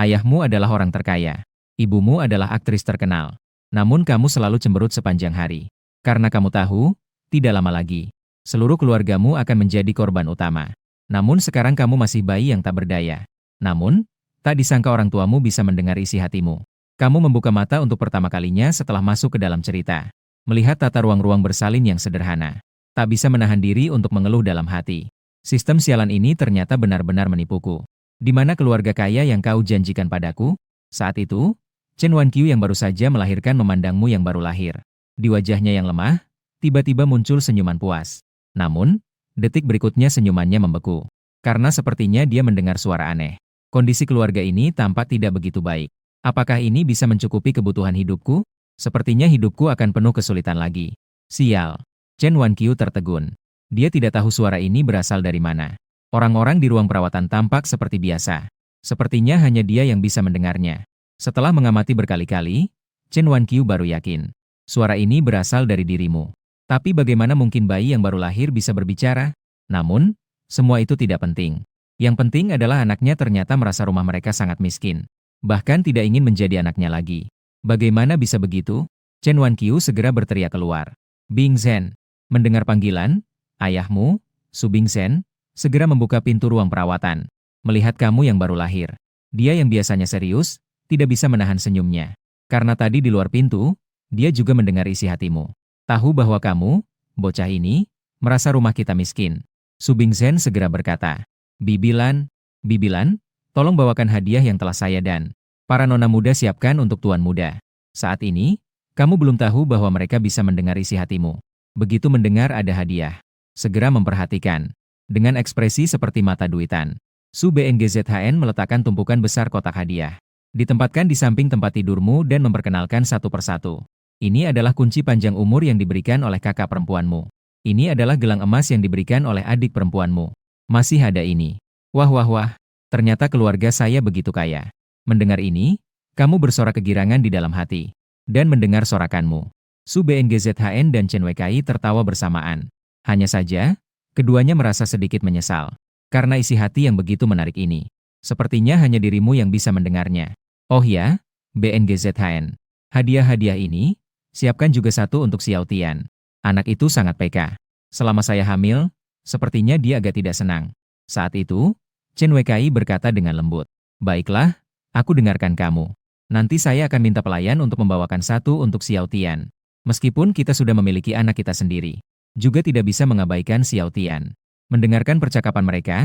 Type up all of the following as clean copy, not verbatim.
Ayahmu adalah orang terkaya. Ibumu adalah aktris terkenal. Namun kamu selalu cemberut sepanjang hari. Karena kamu tahu, tidak lama lagi, seluruh keluargamu akan menjadi korban utama. Namun sekarang kamu masih bayi yang tak berdaya. Namun, tak disangka orang tuamu bisa mendengar isi hatimu. Kamu membuka mata untuk pertama kalinya setelah masuk ke dalam cerita. Melihat tata ruang-ruang bersalin yang sederhana. Tak bisa menahan diri untuk mengeluh dalam hati. Sistem sialan ini ternyata benar-benar menipuku. Di mana keluarga kaya yang kau janjikan padaku? Saat itu, Chen Wanqiu yang baru saja melahirkan memandangmu yang baru lahir. Di wajahnya yang lemah, tiba-tiba muncul senyuman puas. Namun, detik berikutnya senyumannya membeku. Karena sepertinya dia mendengar suara aneh. Kondisi keluarga ini tampak tidak begitu baik. Apakah ini bisa mencukupi kebutuhan hidupku? Sepertinya hidupku akan penuh kesulitan lagi. Sial. Chen Wanqiu tertegun. Dia tidak tahu suara ini berasal dari mana. Orang-orang di ruang perawatan tampak seperti biasa. Sepertinya hanya dia yang bisa mendengarnya. Setelah mengamati berkali-kali, Chen Wanqiu baru yakin. Suara ini berasal dari dirimu. Tapi bagaimana mungkin bayi yang baru lahir bisa berbicara? Namun, semua itu tidak penting. Yang penting adalah anaknya ternyata merasa rumah mereka sangat miskin. Bahkan tidak ingin menjadi anaknya lagi. Bagaimana bisa begitu? Chen Wanqiu segera berteriak keluar. Bing Zhen. Mendengar panggilan, ayahmu, Su Bing Zhen, segera membuka pintu ruang perawatan. Melihat kamu yang baru lahir. Dia yang biasanya serius, tidak bisa menahan senyumnya. Karena tadi di luar pintu, dia juga mendengar isi hatimu. Tahu bahwa kamu, bocah ini, merasa rumah kita miskin. Su Bing Zhen segera berkata, Bibilan, Bibilan, tolong bawakan hadiah yang telah saya dan para nona muda siapkan untuk tuan muda. Saat ini, kamu belum tahu bahwa mereka bisa mendengar isi hatimu. Begitu mendengar ada hadiah, segera memperhatikan. Dengan ekspresi seperti mata duitan, Su BNGZHN meletakkan tumpukan besar kotak hadiah. Ditempatkan di samping tempat tidurmu dan memperkenalkan satu persatu. Ini adalah kunci panjang umur yang diberikan oleh kakak perempuanmu. Ini adalah gelang emas yang diberikan oleh adik perempuanmu. Masih ada ini. Wah wah wah, ternyata keluarga saya begitu kaya. Mendengar ini, kamu bersorak kegirangan di dalam hati. Dan mendengar sorakanmu. Su BNGZHN dan Chen Weikai tertawa bersamaan. Hanya saja, keduanya merasa sedikit menyesal. Karena isi hati yang begitu menarik ini. Sepertinya hanya dirimu yang bisa mendengarnya. Oh ya, BNGZHN. Hadiah-hadiah ini, siapkan juga satu untuk Xiao Tian. Anak itu sangat peka. Selama saya hamil, sepertinya dia agak tidak senang. Saat itu, Chen Weikai berkata dengan lembut. Baiklah, aku dengarkan kamu. Nanti saya akan minta pelayan untuk membawakan satu untuk Xiao Tian. Meskipun kita sudah memiliki anak kita sendiri, juga tidak bisa mengabaikan Xiao Tian. Mendengarkan percakapan mereka,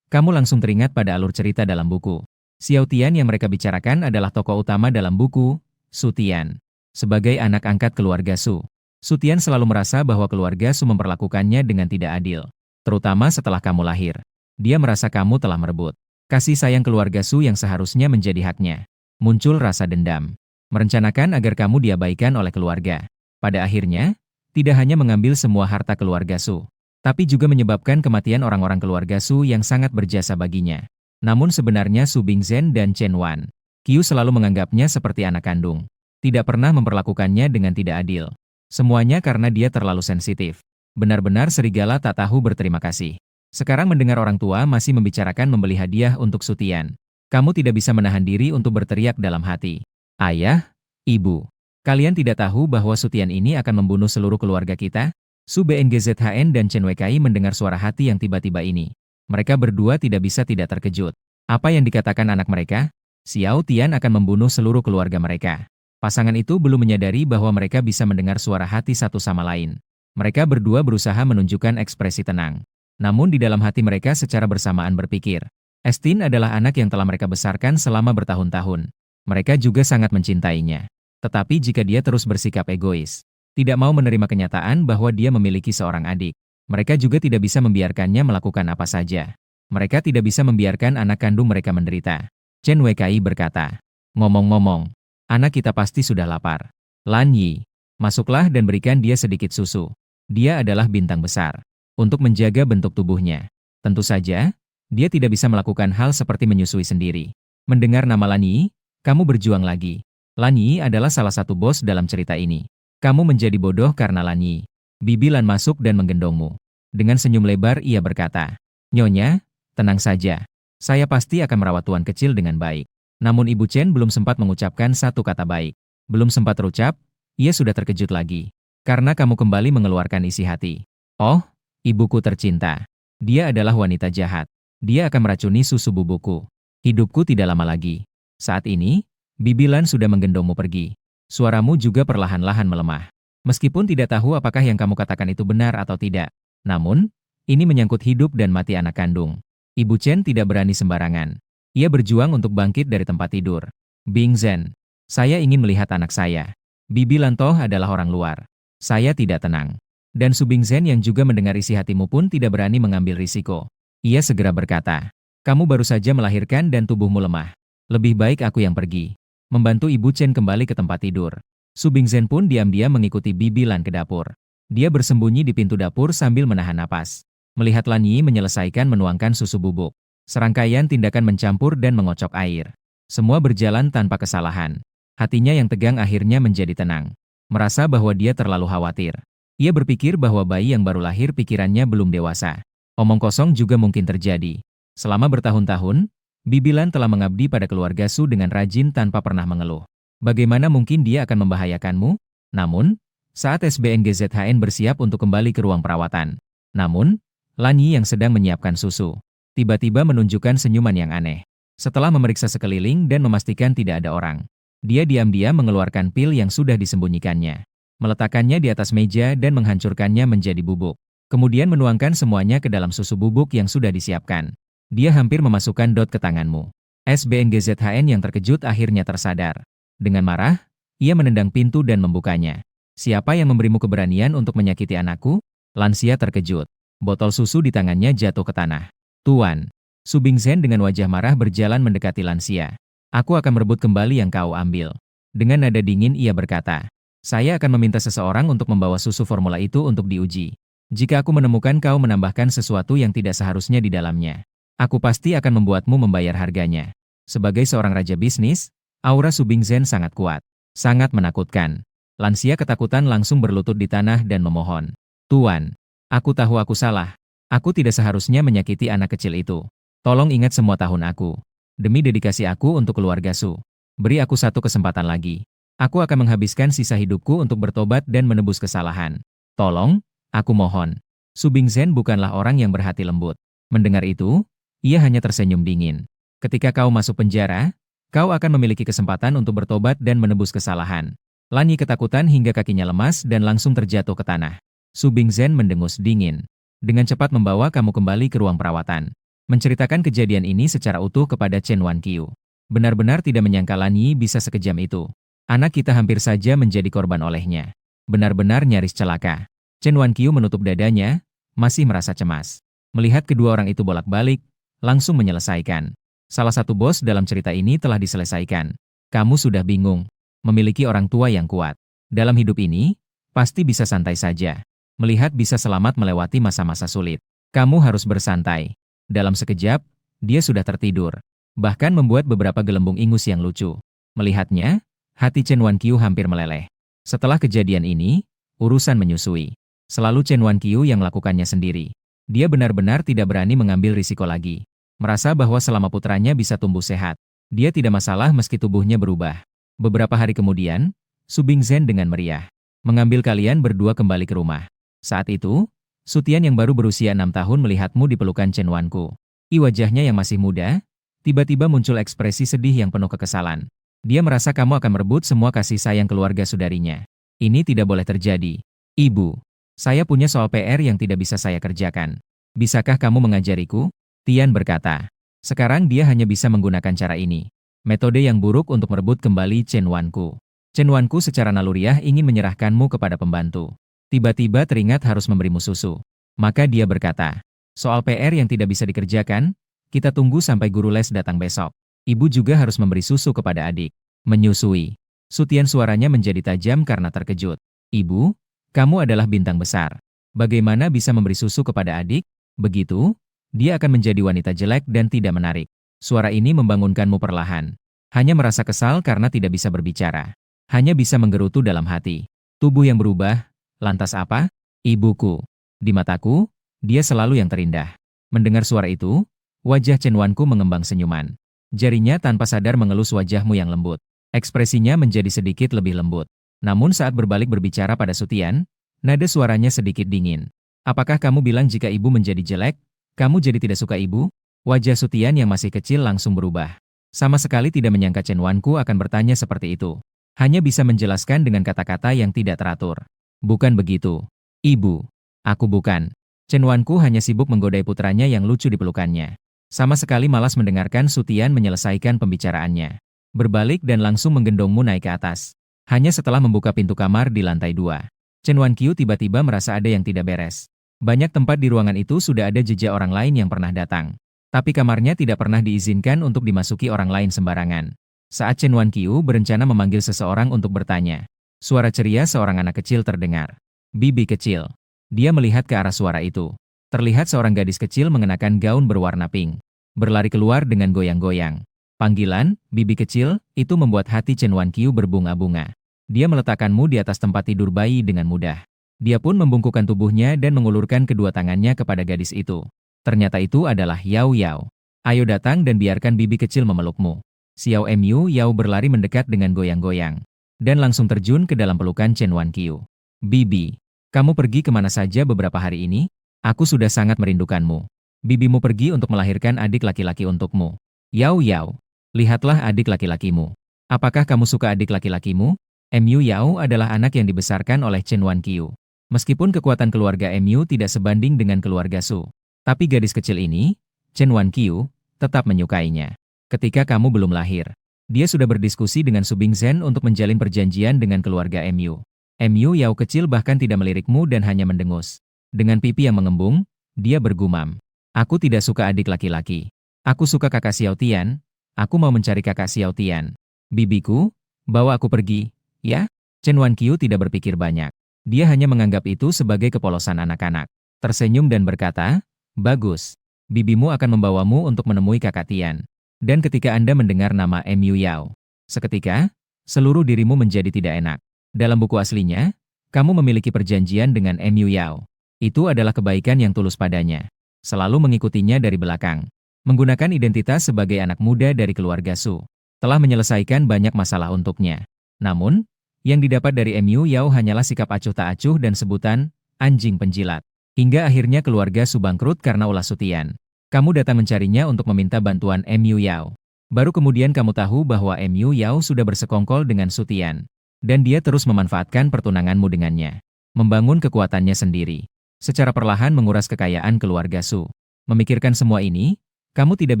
kamu langsung teringat pada alur cerita dalam buku. Xiao Tian yang mereka bicarakan adalah tokoh utama dalam buku, Su Tian. Sebagai anak angkat keluarga Su, Su Tian selalu merasa bahwa keluarga Su memperlakukannya dengan tidak adil. Terutama setelah kamu lahir. Dia merasa kamu telah merebut kasih sayang keluarga Su yang seharusnya menjadi haknya. Muncul rasa dendam. Merencanakan agar kamu diabaikan oleh keluarga. Pada akhirnya, tidak hanya mengambil semua harta keluarga Su, tapi juga menyebabkan kematian orang-orang keluarga Su yang sangat berjasa baginya. Namun sebenarnya Su Bing Zhen dan Chen Wan Qiu selalu menganggapnya seperti anak kandung. Tidak pernah memperlakukannya dengan tidak adil. Semuanya karena dia terlalu sensitif. Benar-benar serigala tak tahu berterima kasih. Sekarang mendengar orang tua masih membicarakan membeli hadiah untuk Su Tian. Kamu tidak bisa menahan diri untuk berteriak dalam hati. Ayah, ibu, kalian tidak tahu bahwa Su Tian ini akan membunuh seluruh keluarga kita? Su BNGZHN dan Chen Weikai mendengar suara hati yang tiba-tiba ini. Mereka berdua tidak bisa tidak terkejut. Apa yang dikatakan anak mereka? Xiao Tian akan membunuh seluruh keluarga mereka. Pasangan itu belum menyadari bahwa mereka bisa mendengar suara hati satu sama lain. Mereka berdua berusaha menunjukkan ekspresi tenang. Namun di dalam hati mereka secara bersamaan berpikir, Estin adalah anak yang telah mereka besarkan selama bertahun-tahun. Mereka juga sangat mencintainya. Tetapi jika dia terus bersikap egois, tidak mau menerima kenyataan bahwa dia memiliki seorang adik, mereka juga tidak bisa membiarkannya melakukan apa saja. Mereka tidak bisa membiarkan anak kandung mereka menderita. Chen Weikai berkata, ngomong-ngomong, anak kita pasti sudah lapar. Lan Yi, masuklah dan berikan dia sedikit susu. Dia adalah bintang besar. Untuk menjaga bentuk tubuhnya. Tentu saja, dia tidak bisa melakukan hal seperti menyusui sendiri. Mendengar nama Lan Yi, kamu berjuang lagi. Lan Yi adalah salah satu bos dalam cerita ini. Kamu menjadi bodoh karena Lan Yi. Bibi Lan masuk dan menggendongmu. Dengan senyum lebar ia berkata, Nyonya, tenang saja. Saya pasti akan merawat tuan kecil dengan baik. Namun Ibu Chen belum sempat mengucapkan satu kata baik. Belum sempat terucap, ia sudah terkejut lagi. Karena kamu kembali mengeluarkan isi hati. Oh, ibuku tercinta. Dia adalah wanita jahat. Dia akan meracuni susu bubuku. Hidupku tidak lama lagi. Saat ini, Bibi Lan sudah menggendongmu pergi. Suaramu juga perlahan-lahan melemah. Meskipun tidak tahu apakah yang kamu katakan itu benar atau tidak. Namun, ini menyangkut hidup dan mati anak kandung. Ibu Chen tidak berani sembarangan. Ia berjuang untuk bangkit dari tempat tidur. Bing Zhen, saya ingin melihat anak saya. Bibi Lan toh adalah orang luar. Saya tidak tenang. Dan Su Bingzhen yang juga mendengar isi hatimu pun tidak berani mengambil risiko. Ia segera berkata, kamu baru saja melahirkan dan tubuhmu lemah. Lebih baik aku yang pergi. Membantu Ibu Chen kembali ke tempat tidur. Su Bingzhen pun diam-diam mengikuti Bibi Lan ke dapur. Dia bersembunyi di pintu dapur sambil menahan napas. Melihat Lan Yi menyelesaikan menuangkan susu bubuk. Serangkaian tindakan mencampur dan mengocok air. Semua berjalan tanpa kesalahan. Hatinya yang tegang akhirnya menjadi tenang. Merasa bahwa dia terlalu khawatir. Ia berpikir bahwa bayi yang baru lahir pikirannya belum dewasa. Omong kosong juga mungkin terjadi. Selama bertahun-tahun, Bibi Lan telah mengabdi pada keluarga Su dengan rajin tanpa pernah mengeluh. Bagaimana mungkin dia akan membahayakanmu? Namun, saat SBNGZHN bersiap untuk kembali ke ruang perawatan. Namun, Lan Yi yang sedang menyiapkan susu, tiba-tiba menunjukkan senyuman yang aneh. Setelah memeriksa sekeliling dan memastikan tidak ada orang, dia diam-diam mengeluarkan pil yang sudah disembunyikannya. Meletakkannya di atas meja dan menghancurkannya menjadi bubuk. Kemudian menuangkan semuanya ke dalam susu bubuk yang sudah disiapkan. Dia hampir memasukkan dot ke tanganmu. SBNGZHN yang terkejut akhirnya tersadar. Dengan marah, ia menendang pintu dan membukanya. Siapa yang memberimu keberanian untuk menyakiti anakku? Lansia terkejut. Botol susu di tangannya jatuh ke tanah. Tuan. Su Bingzhen dengan wajah marah berjalan mendekati lansia. Aku akan merebut kembali yang kau ambil. Dengan nada dingin ia berkata, saya akan meminta seseorang untuk membawa susu formula itu untuk diuji. Jika aku menemukan kau menambahkan sesuatu yang tidak seharusnya di dalamnya, aku pasti akan membuatmu membayar harganya. Sebagai seorang raja bisnis, aura Su Bingzhen sangat kuat, sangat menakutkan. Lansia ketakutan langsung berlutut di tanah dan memohon. Tuan, aku tahu aku salah. Aku tidak seharusnya menyakiti anak kecil itu. Tolong ingat semua tahun aku. Demi dedikasi aku untuk keluarga Su. Beri aku satu kesempatan lagi. Aku akan menghabiskan sisa hidupku untuk bertobat dan menebus kesalahan. Tolong, aku mohon. Su Bingzhen bukanlah orang yang berhati lembut. Mendengar itu, ia hanya tersenyum dingin. Ketika kau masuk penjara, kau akan memiliki kesempatan untuk bertobat dan menebus kesalahan. Lan Yi ketakutan hingga kakinya lemas dan langsung terjatuh ke tanah. Su Bingzhen mendengus dingin. Dengan cepat membawa kamu kembali ke ruang perawatan. Menceritakan kejadian ini secara utuh kepada Chen Wanqiu. Benar-benar tidak menyangka Lan Yi bisa sekejam itu. Anak kita hampir saja menjadi korban olehnya. Benar-benar nyaris celaka. Chen Wanqiu menutup dadanya, masih merasa cemas. Melihat kedua orang itu bolak-balik, langsung menyelesaikan. Salah satu bos dalam cerita ini telah diselesaikan. Kamu sudah bingung. Memiliki orang tua yang kuat. Dalam hidup ini, pasti bisa santai saja. Melihat bisa selamat melewati masa-masa sulit. Kamu harus bersantai. Dalam sekejap, dia sudah tertidur. Bahkan membuat beberapa gelembung ingus yang lucu. Melihatnya, hati Chen Wanqiu hampir meleleh. Setelah kejadian ini, urusan menyusui. Selalu Chen Wanqiu yang melakukannya sendiri. Dia benar-benar tidak berani mengambil risiko lagi. Merasa bahwa selama putranya bisa tumbuh sehat, dia tidak masalah meski tubuhnya berubah. Beberapa hari kemudian, Su Bingzhen dengan meriah mengambil kalian berdua kembali ke rumah. Saat itu, Su Tian yang baru berusia 6 tahun melihatmu di pelukan Chen Wanku. Di wajahnya yang masih muda, tiba-tiba muncul ekspresi sedih yang penuh kekesalan. Dia merasa kamu akan merebut semua kasih sayang keluarga saudarinya. Ini tidak boleh terjadi. Ibu, saya punya soal PR yang tidak bisa saya kerjakan. Bisakah kamu mengajariku? Tian berkata. Sekarang dia hanya bisa menggunakan cara ini. Metode yang buruk untuk merebut kembali Chen Wanku. Chen Wanku secara naluriah ingin menyerahkanmu kepada pembantu. Tiba-tiba teringat harus memberimu susu. Maka dia berkata, soal PR yang tidak bisa dikerjakan, kita tunggu sampai guru les datang besok. Ibu juga harus memberi susu kepada adik. Menyusui. Su Tian suaranya menjadi tajam karena terkejut. Ibu, kamu adalah bintang besar. Bagaimana bisa memberi susu kepada adik? Begitu, dia akan menjadi wanita jelek dan tidak menarik. Suara ini membangunkanmu perlahan. Hanya merasa kesal karena tidak bisa berbicara. Hanya bisa menggerutu dalam hati. Tubuh yang berubah. Lantas apa? Ibuku. Di mataku, dia selalu yang terindah. Mendengar suara itu, wajah Chen Wanku mengembang senyuman. Jarinya tanpa sadar mengelus wajahmu yang lembut. Ekspresinya menjadi sedikit lebih lembut. Namun saat berbalik berbicara pada Sutian, nada suaranya sedikit dingin. Apakah kamu bilang jika ibu menjadi jelek, kamu jadi tidak suka ibu? Wajah Sutian yang masih kecil langsung berubah. Sama sekali tidak menyangka Chen Wanku akan bertanya seperti itu. Hanya bisa menjelaskan dengan kata-kata yang tidak teratur. Bukan begitu. Ibu. Aku bukan. Chen Wanku hanya sibuk menggodai putranya yang lucu di pelukannya. Sama sekali malas mendengarkan Sutian menyelesaikan pembicaraannya. Berbalik dan langsung menggendongmu naik ke atas. Hanya setelah membuka pintu kamar di lantai 2. Chen Wanqiu tiba-tiba merasa ada yang tidak beres. Banyak tempat di ruangan itu sudah ada jejak orang lain yang pernah datang. Tapi kamarnya tidak pernah diizinkan untuk dimasuki orang lain sembarangan. Saat Chen Wanqiu berencana memanggil seseorang untuk bertanya, suara ceria seorang anak kecil terdengar. Bibi kecil. Dia melihat ke arah suara itu. Terlihat seorang gadis kecil mengenakan gaun berwarna pink. Berlari keluar dengan goyang-goyang. Panggilan, Bibi kecil, itu membuat hati Chen Wanqiu berbunga-bunga. Dia meletakkanmu di atas tempat tidur bayi dengan mudah. Dia pun membungkukkan tubuhnya dan mengulurkan kedua tangannya kepada gadis itu. Ternyata itu adalah Yao Yao. Ayo datang dan biarkan Bibi kecil memelukmu. Xiao Mu Yao berlari mendekat dengan goyang-goyang. Dan langsung terjun ke dalam pelukan Chen Wanqiu. Bibi, kamu pergi kemana saja beberapa hari ini? Aku sudah sangat merindukanmu. Bibimu pergi untuk melahirkan adik laki-laki untukmu. Yao Yao, lihatlah adik laki-lakimu. Apakah kamu suka adik laki-lakimu? Mu Yao adalah anak yang dibesarkan oleh Chen Wanqiu. Meskipun kekuatan keluarga Mu tidak sebanding dengan keluarga Su. Tapi gadis kecil ini, Chen Wanqiu, tetap menyukainya. Ketika kamu belum lahir, dia sudah berdiskusi dengan Su Bingzhen untuk menjalin perjanjian dengan keluarga Mu. Mu Yao kecil bahkan tidak melirikmu dan hanya mendengus. Dengan pipi yang mengembung, dia bergumam. Aku tidak suka adik laki-laki. Aku suka kakak Xiao Tian. Aku mau mencari kakak Xiao Tian. Bibiku, bawa aku pergi, ya? Chen Wanqiu tidak berpikir banyak. Dia hanya menganggap itu sebagai kepolosan anak-anak. Tersenyum dan berkata, bagus. Bibimu akan membawamu untuk menemui kakak Tian. Dan ketika Anda mendengar nama Mu Yao, seketika, seluruh dirimu menjadi tidak enak. Dalam buku aslinya, kamu memiliki perjanjian dengan Mu Yao. Itu adalah kebaikan yang tulus padanya. Selalu mengikutinya dari belakang. Menggunakan identitas sebagai anak muda dari keluarga Su. Telah menyelesaikan banyak masalah untuknya. Namun, yang didapat dari Mu Yao hanyalah sikap acuh tak acuh dan sebutan, anjing penjilat. Hingga akhirnya keluarga Su bangkrut karena ulah Sutian. Kamu datang mencarinya untuk meminta bantuan Mu Yao. Baru kemudian kamu tahu bahwa Mu Yao sudah bersekongkol dengan Sutian. Dan dia terus memanfaatkan pertunanganmu dengannya. Membangun kekuatannya sendiri. Secara perlahan menguras kekayaan keluarga Su. Memikirkan semua ini, kamu tidak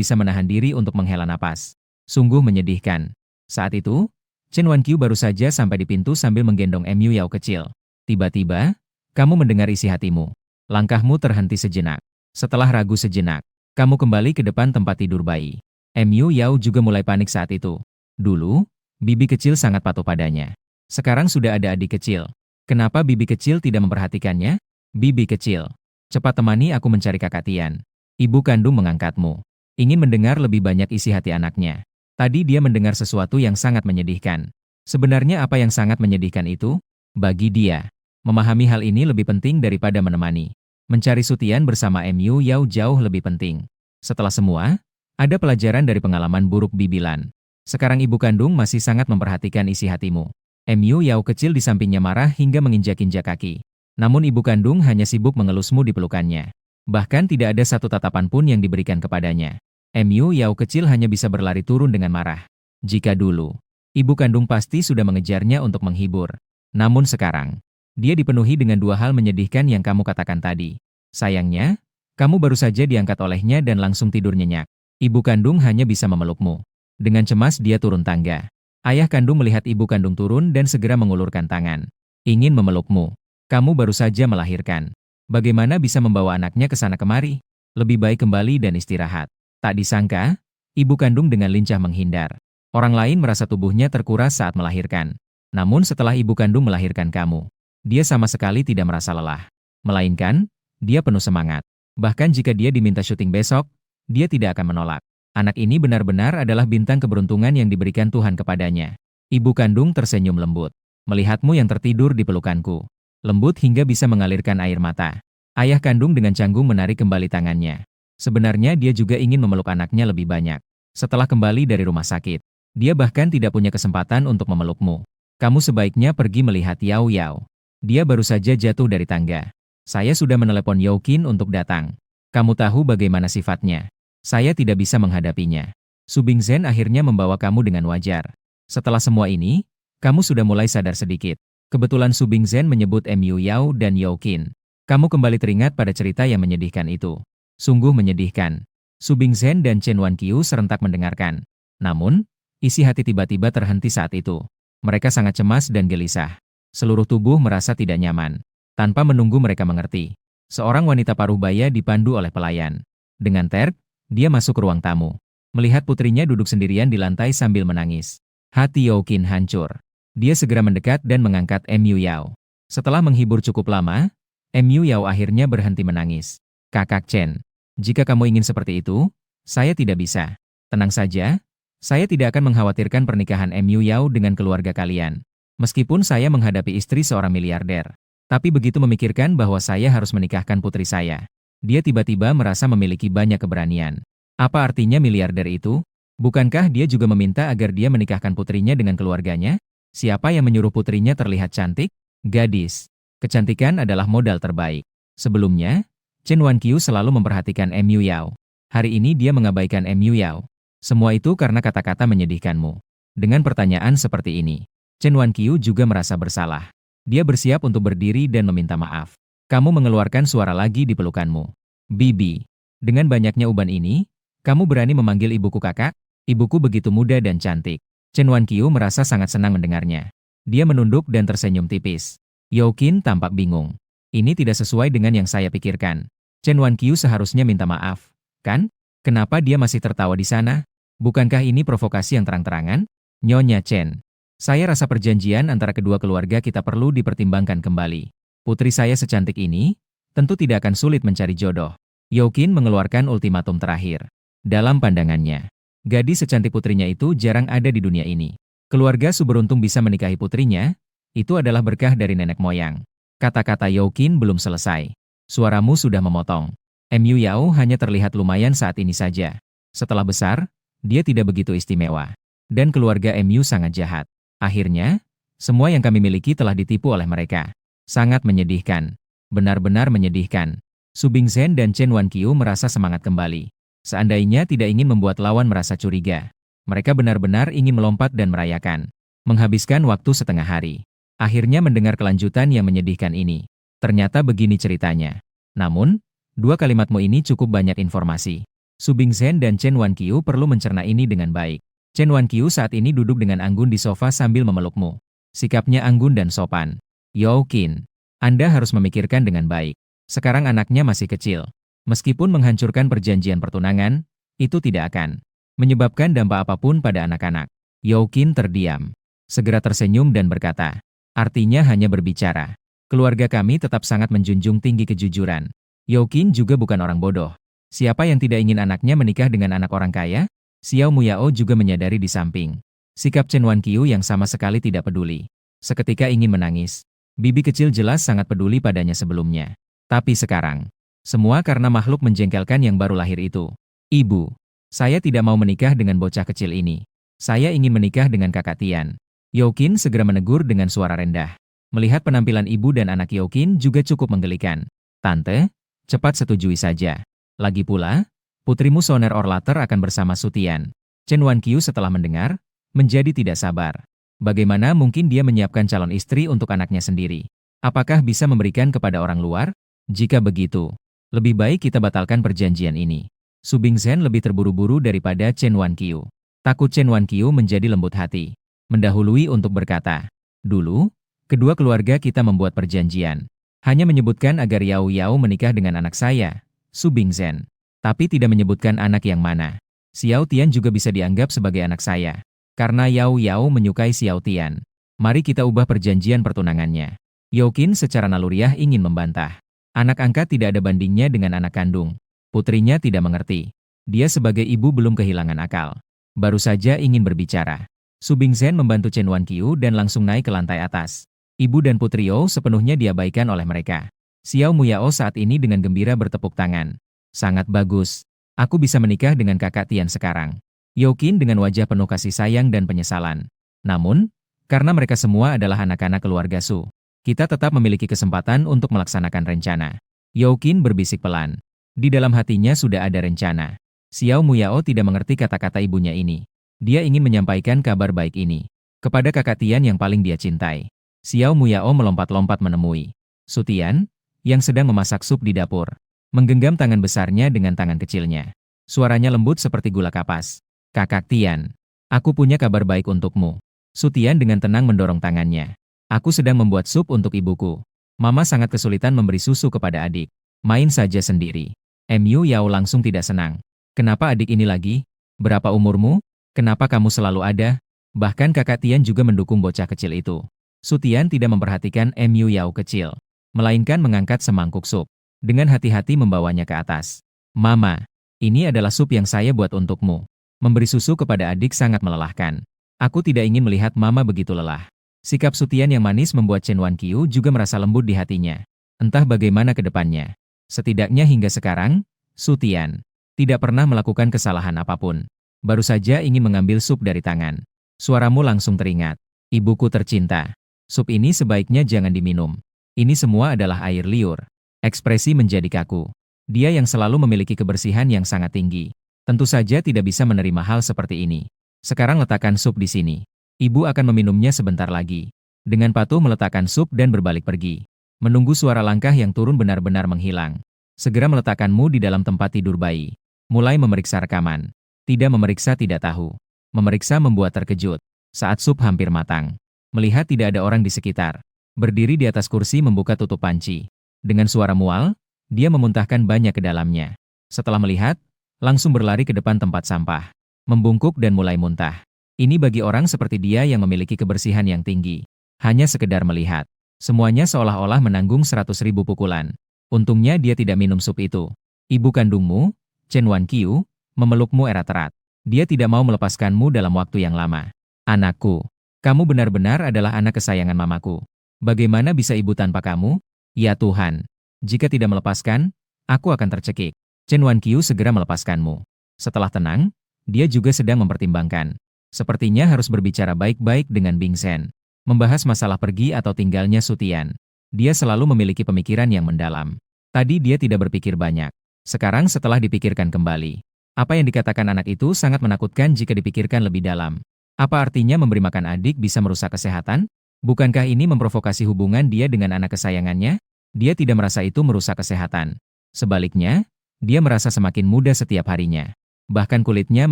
bisa menahan diri untuk menghela napas. Sungguh menyedihkan. Saat itu, Chen Wanqiu baru saja sampai di pintu sambil menggendong Mu Yao kecil. Tiba-tiba, kamu mendengar isi hatimu. Langkahmu terhenti sejenak. Setelah ragu sejenak, kamu kembali ke depan tempat tidur bayi. Mu Yao juga mulai panik saat itu. Dulu, bibi kecil sangat patuh padanya. Sekarang sudah ada adik kecil. Kenapa bibi kecil tidak memperhatikannya? Bibi kecil, cepat temani aku mencari kakak Tian. Ibu kandung mengangkatmu. Ingin mendengar lebih banyak isi hati anaknya. Tadi dia mendengar sesuatu yang sangat menyedihkan. Sebenarnya apa yang sangat menyedihkan itu? Bagi dia, memahami hal ini lebih penting daripada menemani. Mencari Sutian bersama Mu Yao jauh lebih penting. Setelah semua, ada pelajaran dari pengalaman buruk Bibilan. Sekarang ibu kandung masih sangat memperhatikan isi hatimu. Mu Yao kecil di sampingnya marah hingga menginjak-injak kaki. Namun ibu kandung hanya sibuk mengelusmu di pelukannya. Bahkan tidak ada satu tatapan pun yang diberikan kepadanya. Mu Yao kecil hanya bisa berlari turun dengan marah. Jika dulu, ibu kandung pasti sudah mengejarnya untuk menghibur. Namun sekarang, dia dipenuhi dengan dua hal menyedihkan yang kamu katakan tadi. Sayangnya, kamu baru saja diangkat olehnya dan langsung tidur nyenyak. Ibu kandung hanya bisa memelukmu. Dengan cemas dia turun tangga. Ayah kandung melihat ibu kandung turun dan segera mengulurkan tangan. Ingin memelukmu. Kamu baru saja melahirkan. Bagaimana bisa membawa anaknya ke sana kemari? Lebih baik kembali dan istirahat. Tak disangka, ibu kandung dengan lincah menghindar. Orang lain merasa tubuhnya terkuras saat melahirkan. Namun setelah ibu kandung melahirkan kamu, dia sama sekali tidak merasa lelah. Melainkan, dia penuh semangat. Bahkan jika dia diminta syuting besok, dia tidak akan menolak. Anak ini benar-benar adalah bintang keberuntungan yang diberikan Tuhan kepadanya. Ibu kandung tersenyum lembut. Melihatmu yang tertidur di pelukanku. Lembut hingga bisa mengalirkan air mata. Ayah kandung dengan canggung menarik kembali tangannya. Sebenarnya dia juga ingin memeluk anaknya lebih banyak. Setelah kembali dari rumah sakit, dia bahkan tidak punya kesempatan untuk memelukmu. Kamu sebaiknya pergi melihat Yao Yao. Dia baru saja jatuh dari tangga. Saya sudah menelepon Yao Qin untuk datang. Kamu tahu bagaimana sifatnya. Saya tidak bisa menghadapinya. Su Bingzhen akhirnya membawa kamu dengan wajar. Setelah semua ini, kamu sudah mulai sadar sedikit. Kebetulan Su Bingzhen menyebut Mu Yao dan Yao Qin. Kamu kembali teringat pada cerita yang menyedihkan itu. Sungguh menyedihkan. Su Bingzhen dan Chen Wanqiu serentak mendengarkan. Namun, isi hati tiba-tiba terhenti saat itu. Mereka sangat cemas dan gelisah. Seluruh tubuh merasa tidak nyaman. Tanpa menunggu mereka mengerti, seorang wanita paruh baya dipandu oleh pelayan. Dengan terk, dia masuk ke ruang tamu. Melihat putrinya duduk sendirian di lantai sambil menangis. Hati Yao Qin hancur. Dia segera mendekat dan mengangkat Mu Yao. Setelah menghibur cukup lama, Mu Yao akhirnya berhenti menangis. Kakak Chen, jika kamu ingin seperti itu, saya tidak bisa. Tenang saja, saya tidak akan mengkhawatirkan pernikahan Mu Yao dengan keluarga kalian. Meskipun saya menghadapi istri seorang miliarder. Tapi begitu memikirkan bahwa saya harus menikahkan putri saya, dia tiba-tiba merasa memiliki banyak keberanian. Apa artinya miliarder itu? Bukankah dia juga meminta agar dia menikahkan putrinya dengan keluarganya? Siapa yang menyuruh putrinya terlihat cantik? Gadis. Kecantikan adalah modal terbaik. Sebelumnya, Chen Wanqiu selalu memperhatikan Mu Yao. Hari ini dia mengabaikan Mu Yao. Semua itu karena kata-kata menyedihkanmu. Dengan pertanyaan seperti ini, Chen Wanqiu juga merasa bersalah. Dia bersiap untuk berdiri dan meminta maaf. Kamu mengeluarkan suara lagi di pelukanmu. Bibi, dengan banyaknya uban ini, kamu berani memanggil ibuku kakak? Ibuku begitu muda dan cantik. Chen Wanqiu merasa sangat senang mendengarnya. Dia menunduk dan tersenyum tipis. Yao Qin tampak bingung. Ini tidak sesuai dengan yang saya pikirkan. Chen Wanqiu seharusnya minta maaf, kan? Kenapa dia masih tertawa di sana? Bukankah ini provokasi yang terang-terangan? Nyonya Chen. Saya rasa perjanjian antara kedua keluarga kita perlu dipertimbangkan kembali. Putri saya secantik ini, tentu tidak akan sulit mencari jodoh. Yao Qin mengeluarkan ultimatum terakhir. Dalam pandangannya, gadis secantik putrinya itu jarang ada di dunia ini. Keluarga Su beruntung bisa menikahi putrinya, itu adalah berkah dari nenek moyang. Kata-kata Yao Qin belum selesai. Suaramu sudah memotong. Mu Yao hanya terlihat lumayan saat ini saja. Setelah besar, dia tidak begitu istimewa. Dan keluarga Mu sangat jahat. Akhirnya, semua yang kami miliki telah ditipu oleh mereka. Sangat menyedihkan. Benar-benar menyedihkan. Su Bingzhen dan Chen Wanqiu merasa semangat kembali. Seandainya tidak ingin membuat lawan merasa curiga. Mereka benar-benar ingin melompat dan merayakan. Menghabiskan waktu setengah hari. Akhirnya mendengar kelanjutan yang menyedihkan ini. Ternyata begini ceritanya. Namun, dua kalimatmu ini cukup banyak informasi. Su Bingzhen dan Chen Wanqiu perlu mencerna ini dengan baik. Chen Wanqiu saat ini duduk dengan anggun di sofa sambil memelukmu. Sikapnya anggun dan sopan. Yao Qin, Anda harus memikirkan dengan baik. Sekarang anaknya masih kecil. Meskipun menghancurkan perjanjian pertunangan, itu tidak akan menyebabkan dampak apapun pada anak-anak. Yao Qin terdiam. Segera tersenyum dan berkata, artinya hanya berbicara. Keluarga kami tetap sangat menjunjung tinggi kejujuran. Yao Qin juga bukan orang bodoh. Siapa yang tidak ingin anaknya menikah dengan anak orang kaya? Xiao Muyao juga menyadari di samping. Sikap Chen Wanqiu yang sama sekali tidak peduli. Seketika ingin menangis. Bibi kecil jelas sangat peduli padanya sebelumnya. Tapi sekarang, semua karena makhluk menjengkelkan yang baru lahir itu. Ibu, saya tidak mau menikah dengan bocah kecil ini. Saya ingin menikah dengan kakak Tian. Yao Qin segera menegur dengan suara rendah. Melihat penampilan ibu dan anak Yao Qin juga cukup menggelikan. Tante, cepat setujui saja. Lagi pula, putrimu Sooner or Later akan bersama Su Tian. Chen Wanqiu setelah mendengar, menjadi tidak sabar. Bagaimana mungkin dia menyiapkan calon istri untuk anaknya sendiri? Apakah bisa memberikan kepada orang luar? Jika begitu, lebih baik kita batalkan perjanjian ini. Su Bingzhen lebih terburu-buru daripada Chen Wanqiu. Takut Chen Wanqiu menjadi lembut hati. Mendahului untuk berkata, dulu, kedua keluarga kita membuat perjanjian. Hanya menyebutkan agar Yao Yao menikah dengan anak saya, Su Bingzhen. Tapi tidak menyebutkan anak yang mana. Xiao Tian juga bisa dianggap sebagai anak saya. Karena Yao Yao menyukai Xiao Tian. Mari kita ubah perjanjian pertunangannya. Yao Qin secara naluriah ingin membantah. Anak angkat tidak ada bandingnya dengan anak kandung. Putrinya tidak mengerti. Dia sebagai ibu belum kehilangan akal. Baru saja ingin berbicara. Su Bingzhen membantu Chen Wanqiu dan langsung naik ke lantai atas. Ibu dan Putri Yao sepenuhnya diabaikan oleh mereka. Xiao Muyao saat ini dengan gembira bertepuk tangan. Sangat bagus. Aku bisa menikah dengan kakak Tian sekarang. Youqin dengan wajah penuh kasih sayang dan penyesalan. Namun, karena mereka semua adalah anak-anak keluarga Su, kita tetap memiliki kesempatan untuk melaksanakan rencana. Youqin berbisik pelan. Di dalam hatinya sudah ada rencana. Xiao Muyao tidak mengerti kata-kata ibunya ini. Dia ingin menyampaikan kabar baik ini kepada kakak Tian yang paling dia cintai. Xiao Muyao melompat-lompat menemui Su Tian, yang sedang memasak sup di dapur. Menggenggam tangan besarnya dengan tangan kecilnya. Suaranya lembut seperti gula kapas. Kakak Tian, aku punya kabar baik untukmu. Su Tian dengan tenang mendorong tangannya. Aku sedang membuat sup untuk ibuku. Mama sangat kesulitan memberi susu kepada adik. Main saja sendiri. Mu Yao langsung tidak senang. Kenapa adik ini lagi? Berapa umurmu? Kenapa kamu selalu ada? Bahkan kakak Tian juga mendukung bocah kecil itu. Su Tian tidak memperhatikan Mu Yao kecil, melainkan mengangkat semangkuk sup. Dengan hati-hati membawanya ke atas. Mama, ini adalah sup yang saya buat untukmu. Memberi susu kepada adik sangat melelahkan. Aku tidak ingin melihat mama begitu lelah. Sikap Su Tian yang manis membuat Chen Wanqiu juga merasa lembut di hatinya. Entah bagaimana ke depannya. Setidaknya hingga sekarang, Su Tian tidak pernah melakukan kesalahan apapun. Baru saja ingin mengambil sup dari tangan. Suaramu langsung teringat. Ibuku tercinta. Sup ini sebaiknya jangan diminum. Ini semua adalah air liur. Ekspresi menjadi kaku. Dia yang selalu memiliki kebersihan yang sangat tinggi. Tentu saja tidak bisa menerima hal seperti ini. Sekarang letakkan sup di sini. Ibu akan meminumnya sebentar lagi. Dengan patuh meletakkan sup dan berbalik pergi. Menunggu suara langkah yang turun benar-benar menghilang. Segera meletakkanmu di dalam tempat tidur bayi. Mulai memeriksa rekaman. Tidak memeriksa tidak tahu. Memeriksa membuat terkejut. Saat sup hampir matang. Melihat tidak ada orang di sekitar. Berdiri di atas kursi membuka tutup panci. Dengan suara mual, dia memuntahkan banyak ke dalamnya. Setelah melihat, langsung berlari ke depan tempat sampah. Membungkuk dan mulai muntah. Ini bagi orang seperti dia yang memiliki kebersihan yang tinggi. Hanya sekedar melihat. Semuanya seolah-olah menanggung 100.000 pukulan. Untungnya dia tidak minum sup itu. Ibu kandungmu, Chen Wanqiu, memelukmu erat-erat. Dia tidak mau melepaskanmu dalam waktu yang lama. Anakku, kamu benar-benar adalah anak kesayangan mamaku. Bagaimana bisa ibu tanpa kamu? Ya Tuhan, jika tidak melepaskan, aku akan tercekik. Chen Wanqiu segera melepaskanmu. Setelah tenang, dia juga sedang mempertimbangkan. Sepertinya harus berbicara baik-baik dengan Bing Zhen. Membahas masalah pergi atau tinggalnya Su Tian. Dia selalu memiliki pemikiran yang mendalam. Tadi dia tidak berpikir banyak. Sekarang setelah dipikirkan kembali. Apa yang dikatakan anak itu sangat menakutkan jika dipikirkan lebih dalam. Apa artinya memberi makan adik bisa merusak kesehatan? Bukankah ini memprovokasi hubungan dia dengan anak kesayangannya? Dia tidak merasa itu merusak kesehatan. Sebaliknya, dia merasa semakin muda setiap harinya. Bahkan kulitnya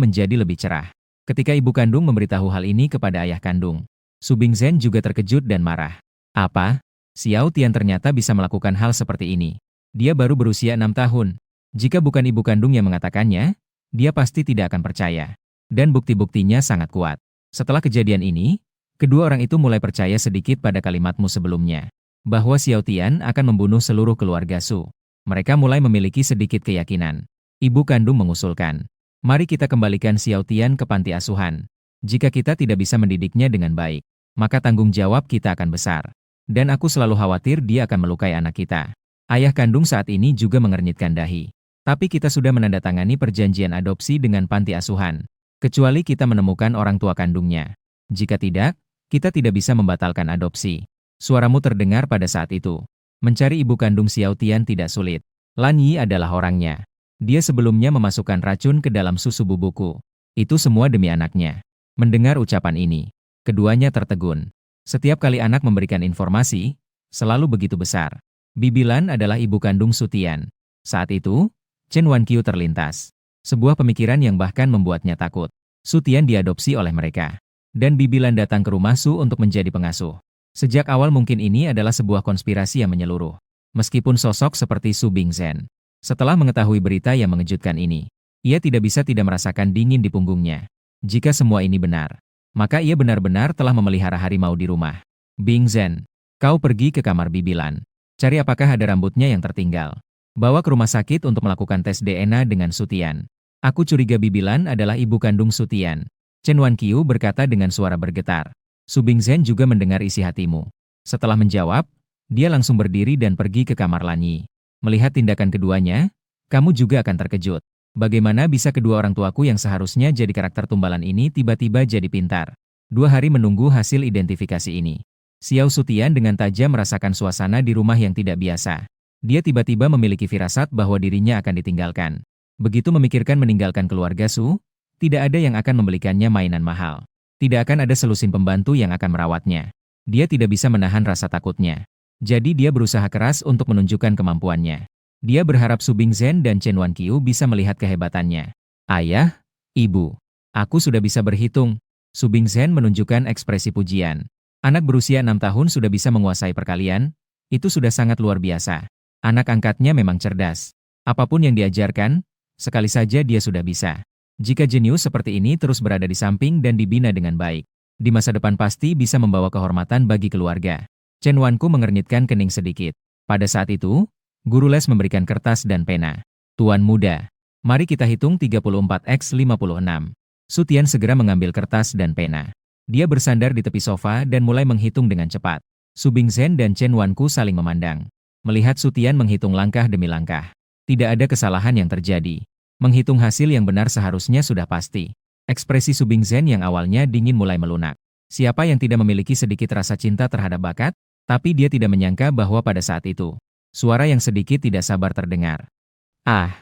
menjadi lebih cerah. Ketika ibu kandung memberitahu hal ini kepada ayah kandung, Su Bingzhen juga terkejut dan marah. Apa? Xiao Tian ternyata bisa melakukan hal seperti ini. Dia baru berusia 6 tahun. Jika bukan ibu kandung yang mengatakannya, dia pasti tidak akan percaya. Dan bukti-buktinya sangat kuat. Setelah kejadian ini, kedua orang itu mulai percaya sedikit pada kalimatmu sebelumnya. Bahwa Xiao Tian akan membunuh seluruh keluarga Su. Mereka mulai memiliki sedikit keyakinan. Ibu kandung mengusulkan, mari kita kembalikan Xiao Tian ke panti asuhan. Jika kita tidak bisa mendidiknya dengan baik, maka tanggung jawab kita akan besar. Dan aku selalu khawatir dia akan melukai anak kita. Ayah kandung saat ini juga mengernyitkan dahi. Tapi kita sudah menandatangani perjanjian adopsi dengan panti asuhan. Kecuali kita menemukan orang tua kandungnya. Jika tidak, kita tidak bisa membatalkan adopsi. Suaramu terdengar pada saat itu. Mencari ibu kandung Xiao Tian tidak sulit. Lan Yi adalah orangnya. Dia sebelumnya memasukkan racun ke dalam susu bubuku. Itu semua demi anaknya. Mendengar ucapan ini, keduanya tertegun. Setiap kali anak memberikan informasi, selalu begitu besar. Bibi Lan adalah ibu kandung Su Tian. Saat itu, Chen Wanqiu terlintas. Sebuah pemikiran yang bahkan membuatnya takut. Su Tian diadopsi oleh mereka. Dan Bibi Lan datang ke rumah Su untuk menjadi pengasuh. Sejak awal mungkin ini adalah sebuah konspirasi yang menyeluruh. Meskipun sosok seperti Su Bingzhen. Setelah mengetahui berita yang mengejutkan ini, ia tidak bisa tidak merasakan dingin di punggungnya. Jika semua ini benar, maka ia benar-benar telah memelihara harimau di rumah. Bingzhen, kau pergi ke kamar Bibi Lan. Cari apakah ada rambutnya yang tertinggal. Bawa ke rumah sakit untuk melakukan tes DNA dengan Su Tian. Aku curiga Bibi Lan adalah ibu kandung Su Tian. Chen Wanqiu berkata dengan suara bergetar. Su Bingzhen juga mendengar isi hatimu. Setelah menjawab, dia langsung berdiri dan pergi ke kamar Lan Yi. Melihat tindakan keduanya, kamu juga akan terkejut. Bagaimana bisa kedua orang tuaku yang seharusnya jadi karakter tumbalan ini tiba-tiba jadi pintar? 2 hari menunggu hasil identifikasi ini. Xiao Sutian dengan tajam merasakan suasana di rumah yang tidak biasa. Dia tiba-tiba memiliki firasat bahwa dirinya akan ditinggalkan. Begitu memikirkan meninggalkan keluarga Su, tidak ada yang akan membelikannya mainan mahal. Tidak akan ada selusin pembantu yang akan merawatnya. Dia tidak bisa menahan rasa takutnya. Jadi dia berusaha keras untuk menunjukkan kemampuannya. Dia berharap Su Bingzhen dan Chen Wanqiu bisa melihat kehebatannya. Ayah, ibu, aku sudah bisa berhitung. Su Bingzhen menunjukkan ekspresi pujian. Anak berusia 6 tahun sudah bisa menguasai perkalian, itu sudah sangat luar biasa. Anak angkatnya memang cerdas. Apapun yang diajarkan, sekali saja dia sudah bisa. Jika jenius seperti ini terus berada di samping dan dibina dengan baik, di masa depan pasti bisa membawa kehormatan bagi keluarga. Chen Wanku mengernyitkan kening sedikit. Pada saat itu, guru les memberikan kertas dan pena. Tuan muda, mari kita hitung 34x56. Su Tian segera mengambil kertas dan pena. Dia bersandar di tepi sofa dan mulai menghitung dengan cepat. Su Bingzhen dan Chen Wanku saling memandang. Melihat Su Tian menghitung langkah demi langkah. Tidak ada kesalahan yang terjadi. Menghitung hasil yang benar seharusnya sudah pasti. Ekspresi Su Bingzhen yang awalnya dingin mulai melunak. Siapa yang tidak memiliki sedikit rasa cinta terhadap bakat? Tapi dia tidak menyangka bahwa pada saat itu, suara yang sedikit tidak sabar terdengar. Ah,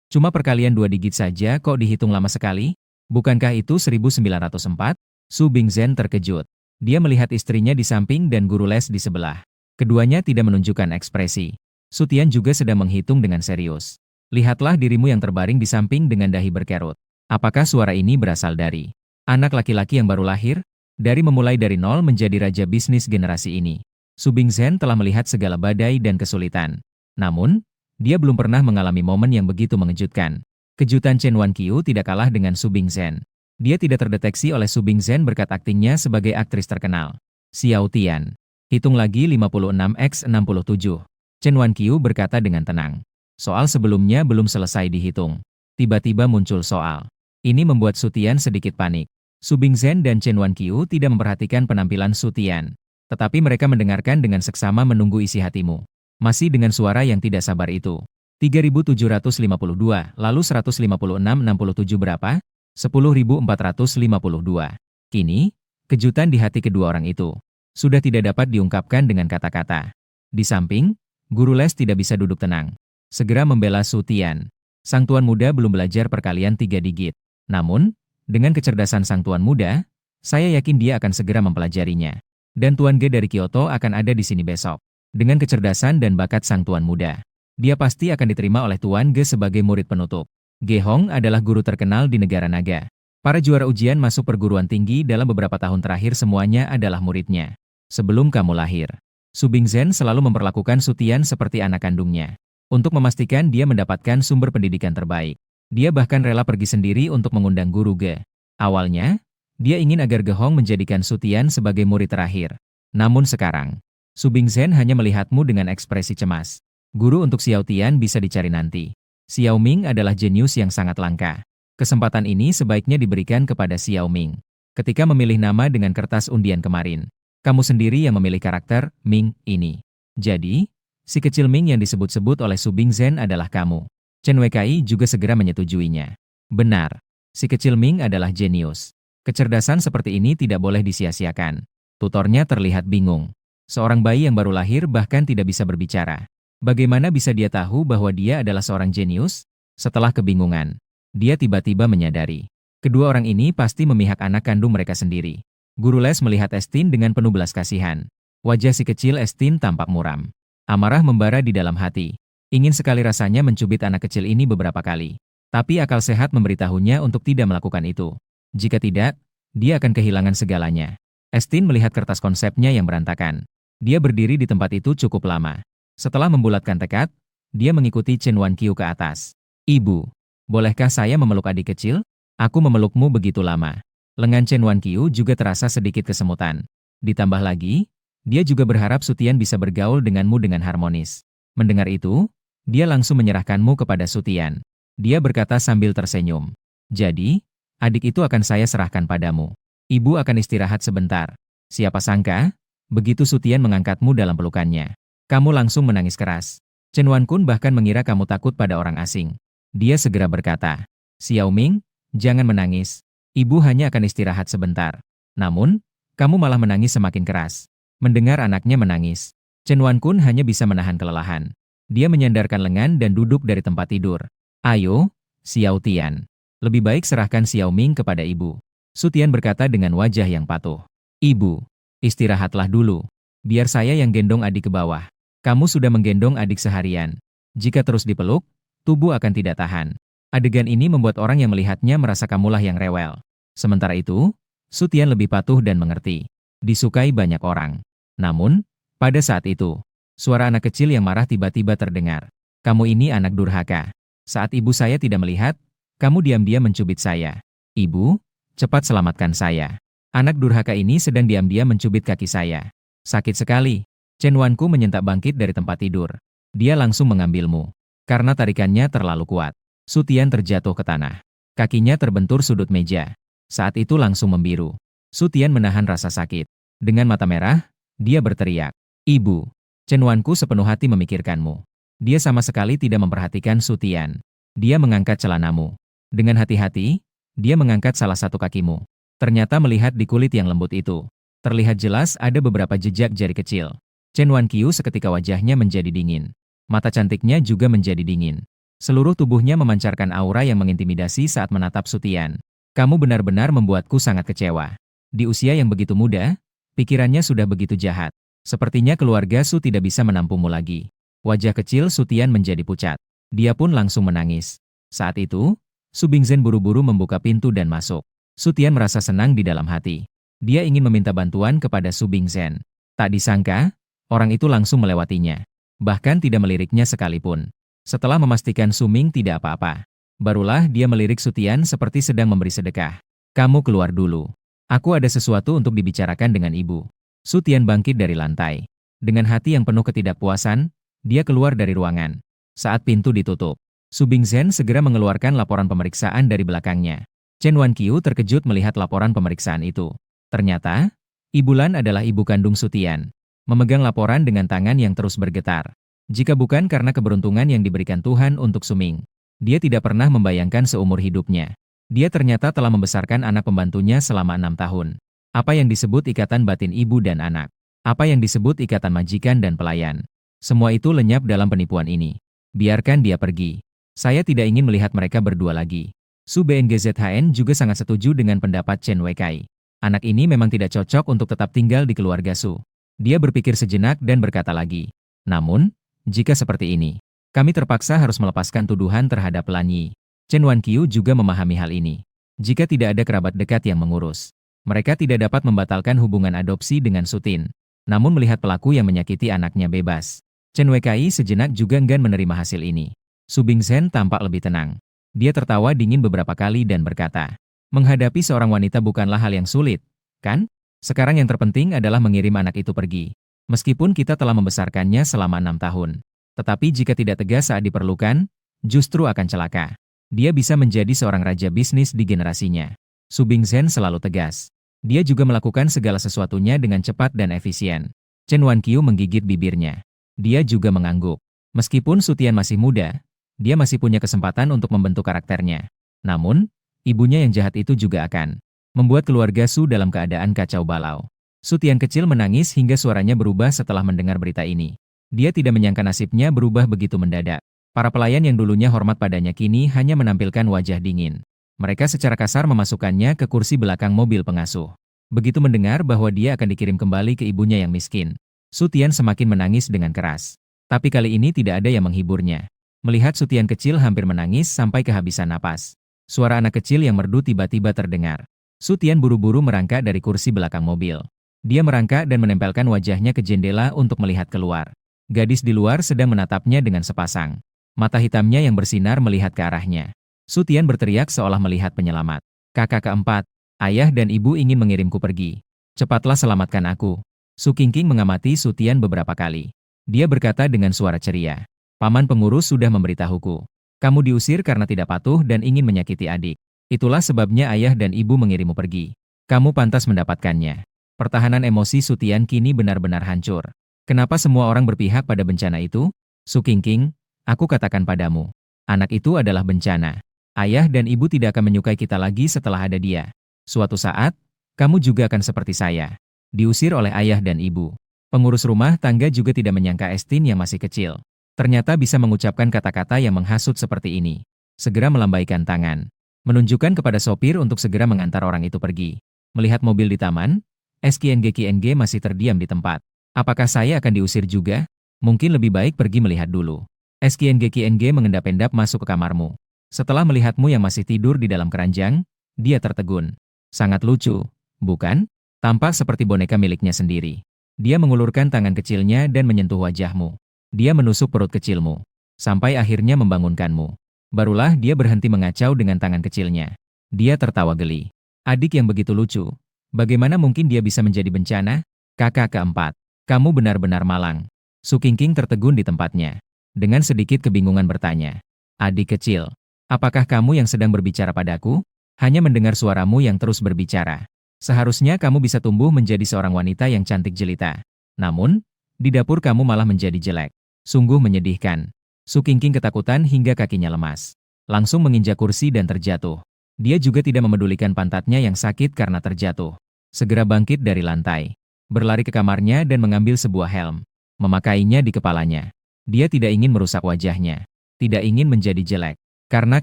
cuma perkalian 2 digit saja kok dihitung lama sekali? Bukankah itu 1904? Su Bingzhen terkejut. Dia melihat istrinya di samping dan guru les di sebelah. Keduanya tidak menunjukkan ekspresi. Su Tian juga sedang menghitung dengan serius. Lihatlah dirimu yang terbaring di samping dengan dahi berkerut. Apakah suara ini berasal dari anak laki-laki yang baru lahir? Dari memulai dari nol menjadi raja bisnis generasi ini, Su Bingzhen telah melihat segala badai dan kesulitan. Namun, dia belum pernah mengalami momen yang begitu mengejutkan. Kejutan Chen Wanqiu tidak kalah dengan Su Bingzhen. Dia tidak terdeteksi oleh Su Bingzhen berkat aktingnya sebagai aktris terkenal. Xiao Tian, hitung lagi 56x67. Chen Wanqiu berkata dengan tenang. Soal sebelumnya belum selesai dihitung. Tiba-tiba muncul soal. Ini membuat Su Tian sedikit panik. Su Bingzhen dan Chen Wanqiu tidak memperhatikan penampilan Su Tian. Tetapi mereka mendengarkan dengan seksama menunggu isi hatimu. Masih dengan suara yang tidak sabar itu. 3752, lalu 156,67 berapa? 10.452. Kini, kejutan di hati kedua orang itu sudah tidak dapat diungkapkan dengan kata-kata. Di samping, guru les tidak bisa duduk tenang. Segera membela Su Tian. Sang tuan muda belum belajar perkalian 3 digit. Namun, dengan kecerdasan sang tuan muda, saya yakin dia akan segera mempelajarinya. Dan Tuan Ge dari Kyoto akan ada di sini besok. Dengan kecerdasan dan bakat sang tuan muda, dia pasti akan diterima oleh Tuan Ge sebagai murid penutup. Ge Hong adalah guru terkenal di negara naga. Para juara ujian masuk perguruan tinggi dalam beberapa tahun terakhir semuanya adalah muridnya. Sebelum kamu lahir, Su Bingzhen selalu memperlakukan Su Tian seperti anak kandungnya. Untuk memastikan dia mendapatkan sumber pendidikan terbaik. Dia bahkan rela pergi sendiri untuk mengundang guru Ge. Awalnya, dia ingin agar Ge Hong menjadikan Su Tian sebagai murid terakhir. Namun sekarang, Su Bingzhen hanya melihatmu dengan ekspresi cemas. Guru untuk Xiao Tian bisa dicari nanti. Xiao Ming adalah jenius yang sangat langka. Kesempatan ini sebaiknya diberikan kepada Xiao Ming. Ketika memilih nama dengan kertas undian kemarin, kamu sendiri yang memilih karakter Ming ini. Jadi, si kecil Ming yang disebut-sebut oleh Su Bingzhen adalah kamu. Chen Weikai juga segera menyetujuinya. Benar, si kecil Ming adalah jenius. Kecerdasan seperti ini tidak boleh disia-siakan. Tutornya terlihat bingung. Seorang bayi yang baru lahir bahkan tidak bisa berbicara. Bagaimana bisa dia tahu bahwa dia adalah seorang jenius? Setelah kebingungan, dia tiba-tiba menyadari. Kedua orang ini pasti memihak anak kandung mereka sendiri. Guru les melihat Estin dengan penuh belas kasihan. Wajah si kecil Estin tampak muram. Amarah membara di dalam hati. Ingin sekali rasanya mencubit anak kecil ini beberapa kali. Tapi akal sehat memberitahunya untuk tidak melakukan itu. Jika tidak, dia akan kehilangan segalanya. Estin melihat kertas konsepnya yang berantakan. Dia berdiri di tempat itu cukup lama. Setelah membulatkan tekad, dia mengikuti Chen Wanqiu ke atas. Ibu, bolehkah saya memeluk adik kecil? Aku memelukmu begitu lama. Lengan Chen Wanqiu juga terasa sedikit kesemutan. Ditambah lagi, dia juga berharap Su Tian bisa bergaul denganmu dengan harmonis. Mendengar itu, dia langsung menyerahkanmu kepada Su Tian. Dia berkata sambil tersenyum. Jadi, adik itu akan saya serahkan padamu. Ibu akan istirahat sebentar. Siapa sangka, begitu Su Tian mengangkatmu dalam pelukannya, kamu langsung menangis keras. Chen Wankun bahkan mengira kamu takut pada orang asing. Dia segera berkata, Xiao Ming, jangan menangis. Ibu hanya akan istirahat sebentar. Namun, kamu malah menangis semakin keras. Mendengar anaknya menangis, Chen Wankun hanya bisa menahan kelelahan. Dia menyandarkan lengan dan duduk dari tempat tidur. Ayo, Xiao Tian. Lebih baik serahkan Xiao Ming kepada ibu. Su Tian berkata dengan wajah yang patuh. Ibu, istirahatlah dulu. Biar saya yang gendong adik ke bawah. Kamu sudah menggendong adik seharian. Jika terus dipeluk, tubuh akan tidak tahan. Adegan ini membuat orang yang melihatnya merasa kamulah yang rewel. Sementara itu, Su Tian lebih patuh dan mengerti. Disukai banyak orang. Namun, pada saat itu, suara anak kecil yang marah tiba-tiba terdengar. Kamu ini anak durhaka. Saat ibu saya tidak melihat, kamu diam-diam mencubit saya. Ibu, cepat selamatkan saya. Anak durhaka ini sedang diam-diam mencubit kaki saya. Sakit sekali. Chen Wanku menyentak bangkit dari tempat tidur. Dia langsung mengambilmu. Karena tarikannya terlalu kuat. Su Tian terjatuh ke tanah. Kakinya terbentur sudut meja. Saat itu langsung membiru. Su Tian menahan rasa sakit. Dengan mata merah, dia berteriak. Ibu, Chen Wanku sepenuh hati memikirkanmu. Dia sama sekali tidak memperhatikan Su Tian. Dia mengangkat celanamu. Dengan hati-hati, dia mengangkat salah satu kakimu. Ternyata melihat di kulit yang lembut itu, terlihat jelas ada beberapa jejak jari kecil. Chen Wanqiu seketika wajahnya menjadi dingin. Mata cantiknya juga menjadi dingin. Seluruh tubuhnya memancarkan aura yang mengintimidasi saat menatap Su Tian. Kamu benar-benar membuatku sangat kecewa. Di usia yang begitu muda, pikirannya sudah begitu jahat. Sepertinya keluarga Su tidak bisa menampungmu lagi. Wajah kecil Su Tian menjadi pucat. Dia pun langsung menangis. Saat itu, Su Bingzhen buru-buru membuka pintu dan masuk. Su Tian merasa senang di dalam hati. Dia ingin meminta bantuan kepada Su Bingzhen. Tak disangka, orang itu langsung melewatinya. Bahkan tidak meliriknya sekalipun. Setelah memastikan Su Ming tidak apa-apa, barulah dia melirik Su Tian seperti sedang memberi sedekah. Kamu keluar dulu. Aku ada sesuatu untuk dibicarakan dengan ibu. Su Tian bangkit dari lantai. Dengan hati yang penuh ketidakpuasan, dia keluar dari ruangan. Saat pintu ditutup, Su Bingzhen segera mengeluarkan laporan pemeriksaan dari belakangnya. Chen Wanqiu terkejut melihat laporan pemeriksaan itu. Ternyata, Ibu Lan adalah ibu kandung Su Tian. Memegang laporan dengan tangan yang terus bergetar. Jika bukan karena keberuntungan yang diberikan Tuhan untuk Su Ming, dia tidak pernah membayangkan seumur hidupnya. Dia ternyata telah membesarkan anak pembantunya selama 6 tahun. Apa yang disebut ikatan batin ibu dan anak? Apa yang disebut ikatan majikan dan pelayan? Semua itu lenyap dalam penipuan ini. Biarkan dia pergi. Saya tidak ingin melihat mereka berdua lagi. Su BNGZHN juga sangat setuju dengan pendapat Chen Weikai. Anak ini memang tidak cocok untuk tetap tinggal di keluarga Su. Dia berpikir sejenak dan berkata lagi. Namun, jika seperti ini, kami terpaksa harus melepaskan tuduhan terhadap Lan Yi. Chen Wanqiu juga memahami hal ini. Jika tidak ada kerabat dekat yang mengurus, mereka tidak dapat membatalkan hubungan adopsi dengan Su Tin. Namun melihat pelaku yang menyakiti anaknya bebas, Chen Weikai sejenak juga enggan menerima hasil ini. Su Bingzhen tampak lebih tenang. Dia tertawa dingin beberapa kali dan berkata, menghadapi seorang wanita bukanlah hal yang sulit, kan? Sekarang yang terpenting adalah mengirim anak itu pergi. Meskipun kita telah membesarkannya selama 6 tahun. Tetapi jika tidak tegas saat diperlukan, justru akan celaka. Dia bisa menjadi seorang raja bisnis di generasinya. Su Bingzhen selalu tegas. Dia juga melakukan segala sesuatunya dengan cepat dan efisien. Chen Wanqiu menggigit bibirnya. Dia juga mengangguk. Meskipun Su Tian masih muda, dia masih punya kesempatan untuk membentuk karakternya. Namun, ibunya yang jahat itu juga akan membuat keluarga Su dalam keadaan kacau balau. Su Tian kecil menangis hingga suaranya berubah setelah mendengar berita ini. Dia tidak menyangka nasibnya berubah begitu mendadak. Para pelayan yang dulunya hormat padanya kini hanya menampilkan wajah dingin. Mereka secara kasar memasukkannya ke kursi belakang mobil pengasuh. Begitu mendengar bahwa dia akan dikirim kembali ke ibunya yang miskin, Su Tian semakin menangis dengan keras. Tapi kali ini tidak ada yang menghiburnya. Melihat Su Tian kecil hampir menangis sampai kehabisan napas. Suara anak kecil yang merdu tiba-tiba terdengar. Su Tian buru-buru merangkak dari kursi belakang mobil. Dia merangkak dan menempelkan wajahnya ke jendela untuk melihat keluar. Gadis di luar sedang menatapnya dengan sepasang mata hitamnya yang bersinar melihat ke arahnya. Su Tian berteriak seolah melihat penyelamat. Kakak keempat, ayah dan ibu ingin mengirimku pergi. Cepatlah selamatkan aku. Su Qingqing mengamati Su Tian beberapa kali. Dia berkata dengan suara ceria. Paman pengurus sudah memberitahuku. Kamu diusir karena tidak patuh dan ingin menyakiti adik. Itulah sebabnya ayah dan ibu mengirimmu pergi. Kamu pantas mendapatkannya. Pertahanan emosi Su Tian kini benar-benar hancur. Kenapa semua orang berpihak pada bencana itu? Su Qingqing, aku katakan padamu. Anak itu adalah bencana. Ayah dan ibu tidak akan menyukai kita lagi setelah ada dia. Suatu saat, kamu juga akan seperti saya. Diusir oleh ayah dan ibu. Pengurus rumah tangga juga tidak menyangka Estin yang masih kecil ternyata bisa mengucapkan kata-kata yang menghasut seperti ini. Segera melambaikan tangan, menunjukkan kepada sopir untuk segera mengantar orang itu pergi. Melihat mobil di taman, SKNG masih terdiam di tempat. Apakah saya akan diusir juga? Mungkin lebih baik pergi melihat dulu. SKNG mengendap-endap masuk ke kamarmu. Setelah melihatmu yang masih tidur di dalam keranjang, dia tertegun. Sangat lucu, bukan? Tampak seperti boneka miliknya sendiri. Dia mengulurkan tangan kecilnya dan menyentuh wajahmu. Dia menusuk perut kecilmu, sampai akhirnya membangunkanmu. Barulah dia berhenti mengacau dengan tangan kecilnya. Dia tertawa geli. Adik yang begitu lucu, bagaimana mungkin dia bisa menjadi bencana? Kakak keempat, kamu benar-benar malang. Su Qingqing tertegun di tempatnya. Dengan sedikit kebingungan bertanya, adik kecil, apakah kamu yang sedang berbicara padaku? Hanya mendengar suaramu yang terus berbicara. Seharusnya kamu bisa tumbuh menjadi seorang wanita yang cantik jelita. Namun, di dapur kamu malah menjadi jelek. Sungguh menyedihkan. Su Qingqing ketakutan hingga kakinya lemas. Langsung menginjak kursi dan terjatuh. Dia juga tidak memedulikan pantatnya yang sakit karena terjatuh. Segera bangkit dari lantai. Berlari ke kamarnya dan mengambil sebuah helm. Memakainya di kepalanya. Dia tidak ingin merusak wajahnya. Tidak ingin menjadi jelek. Karena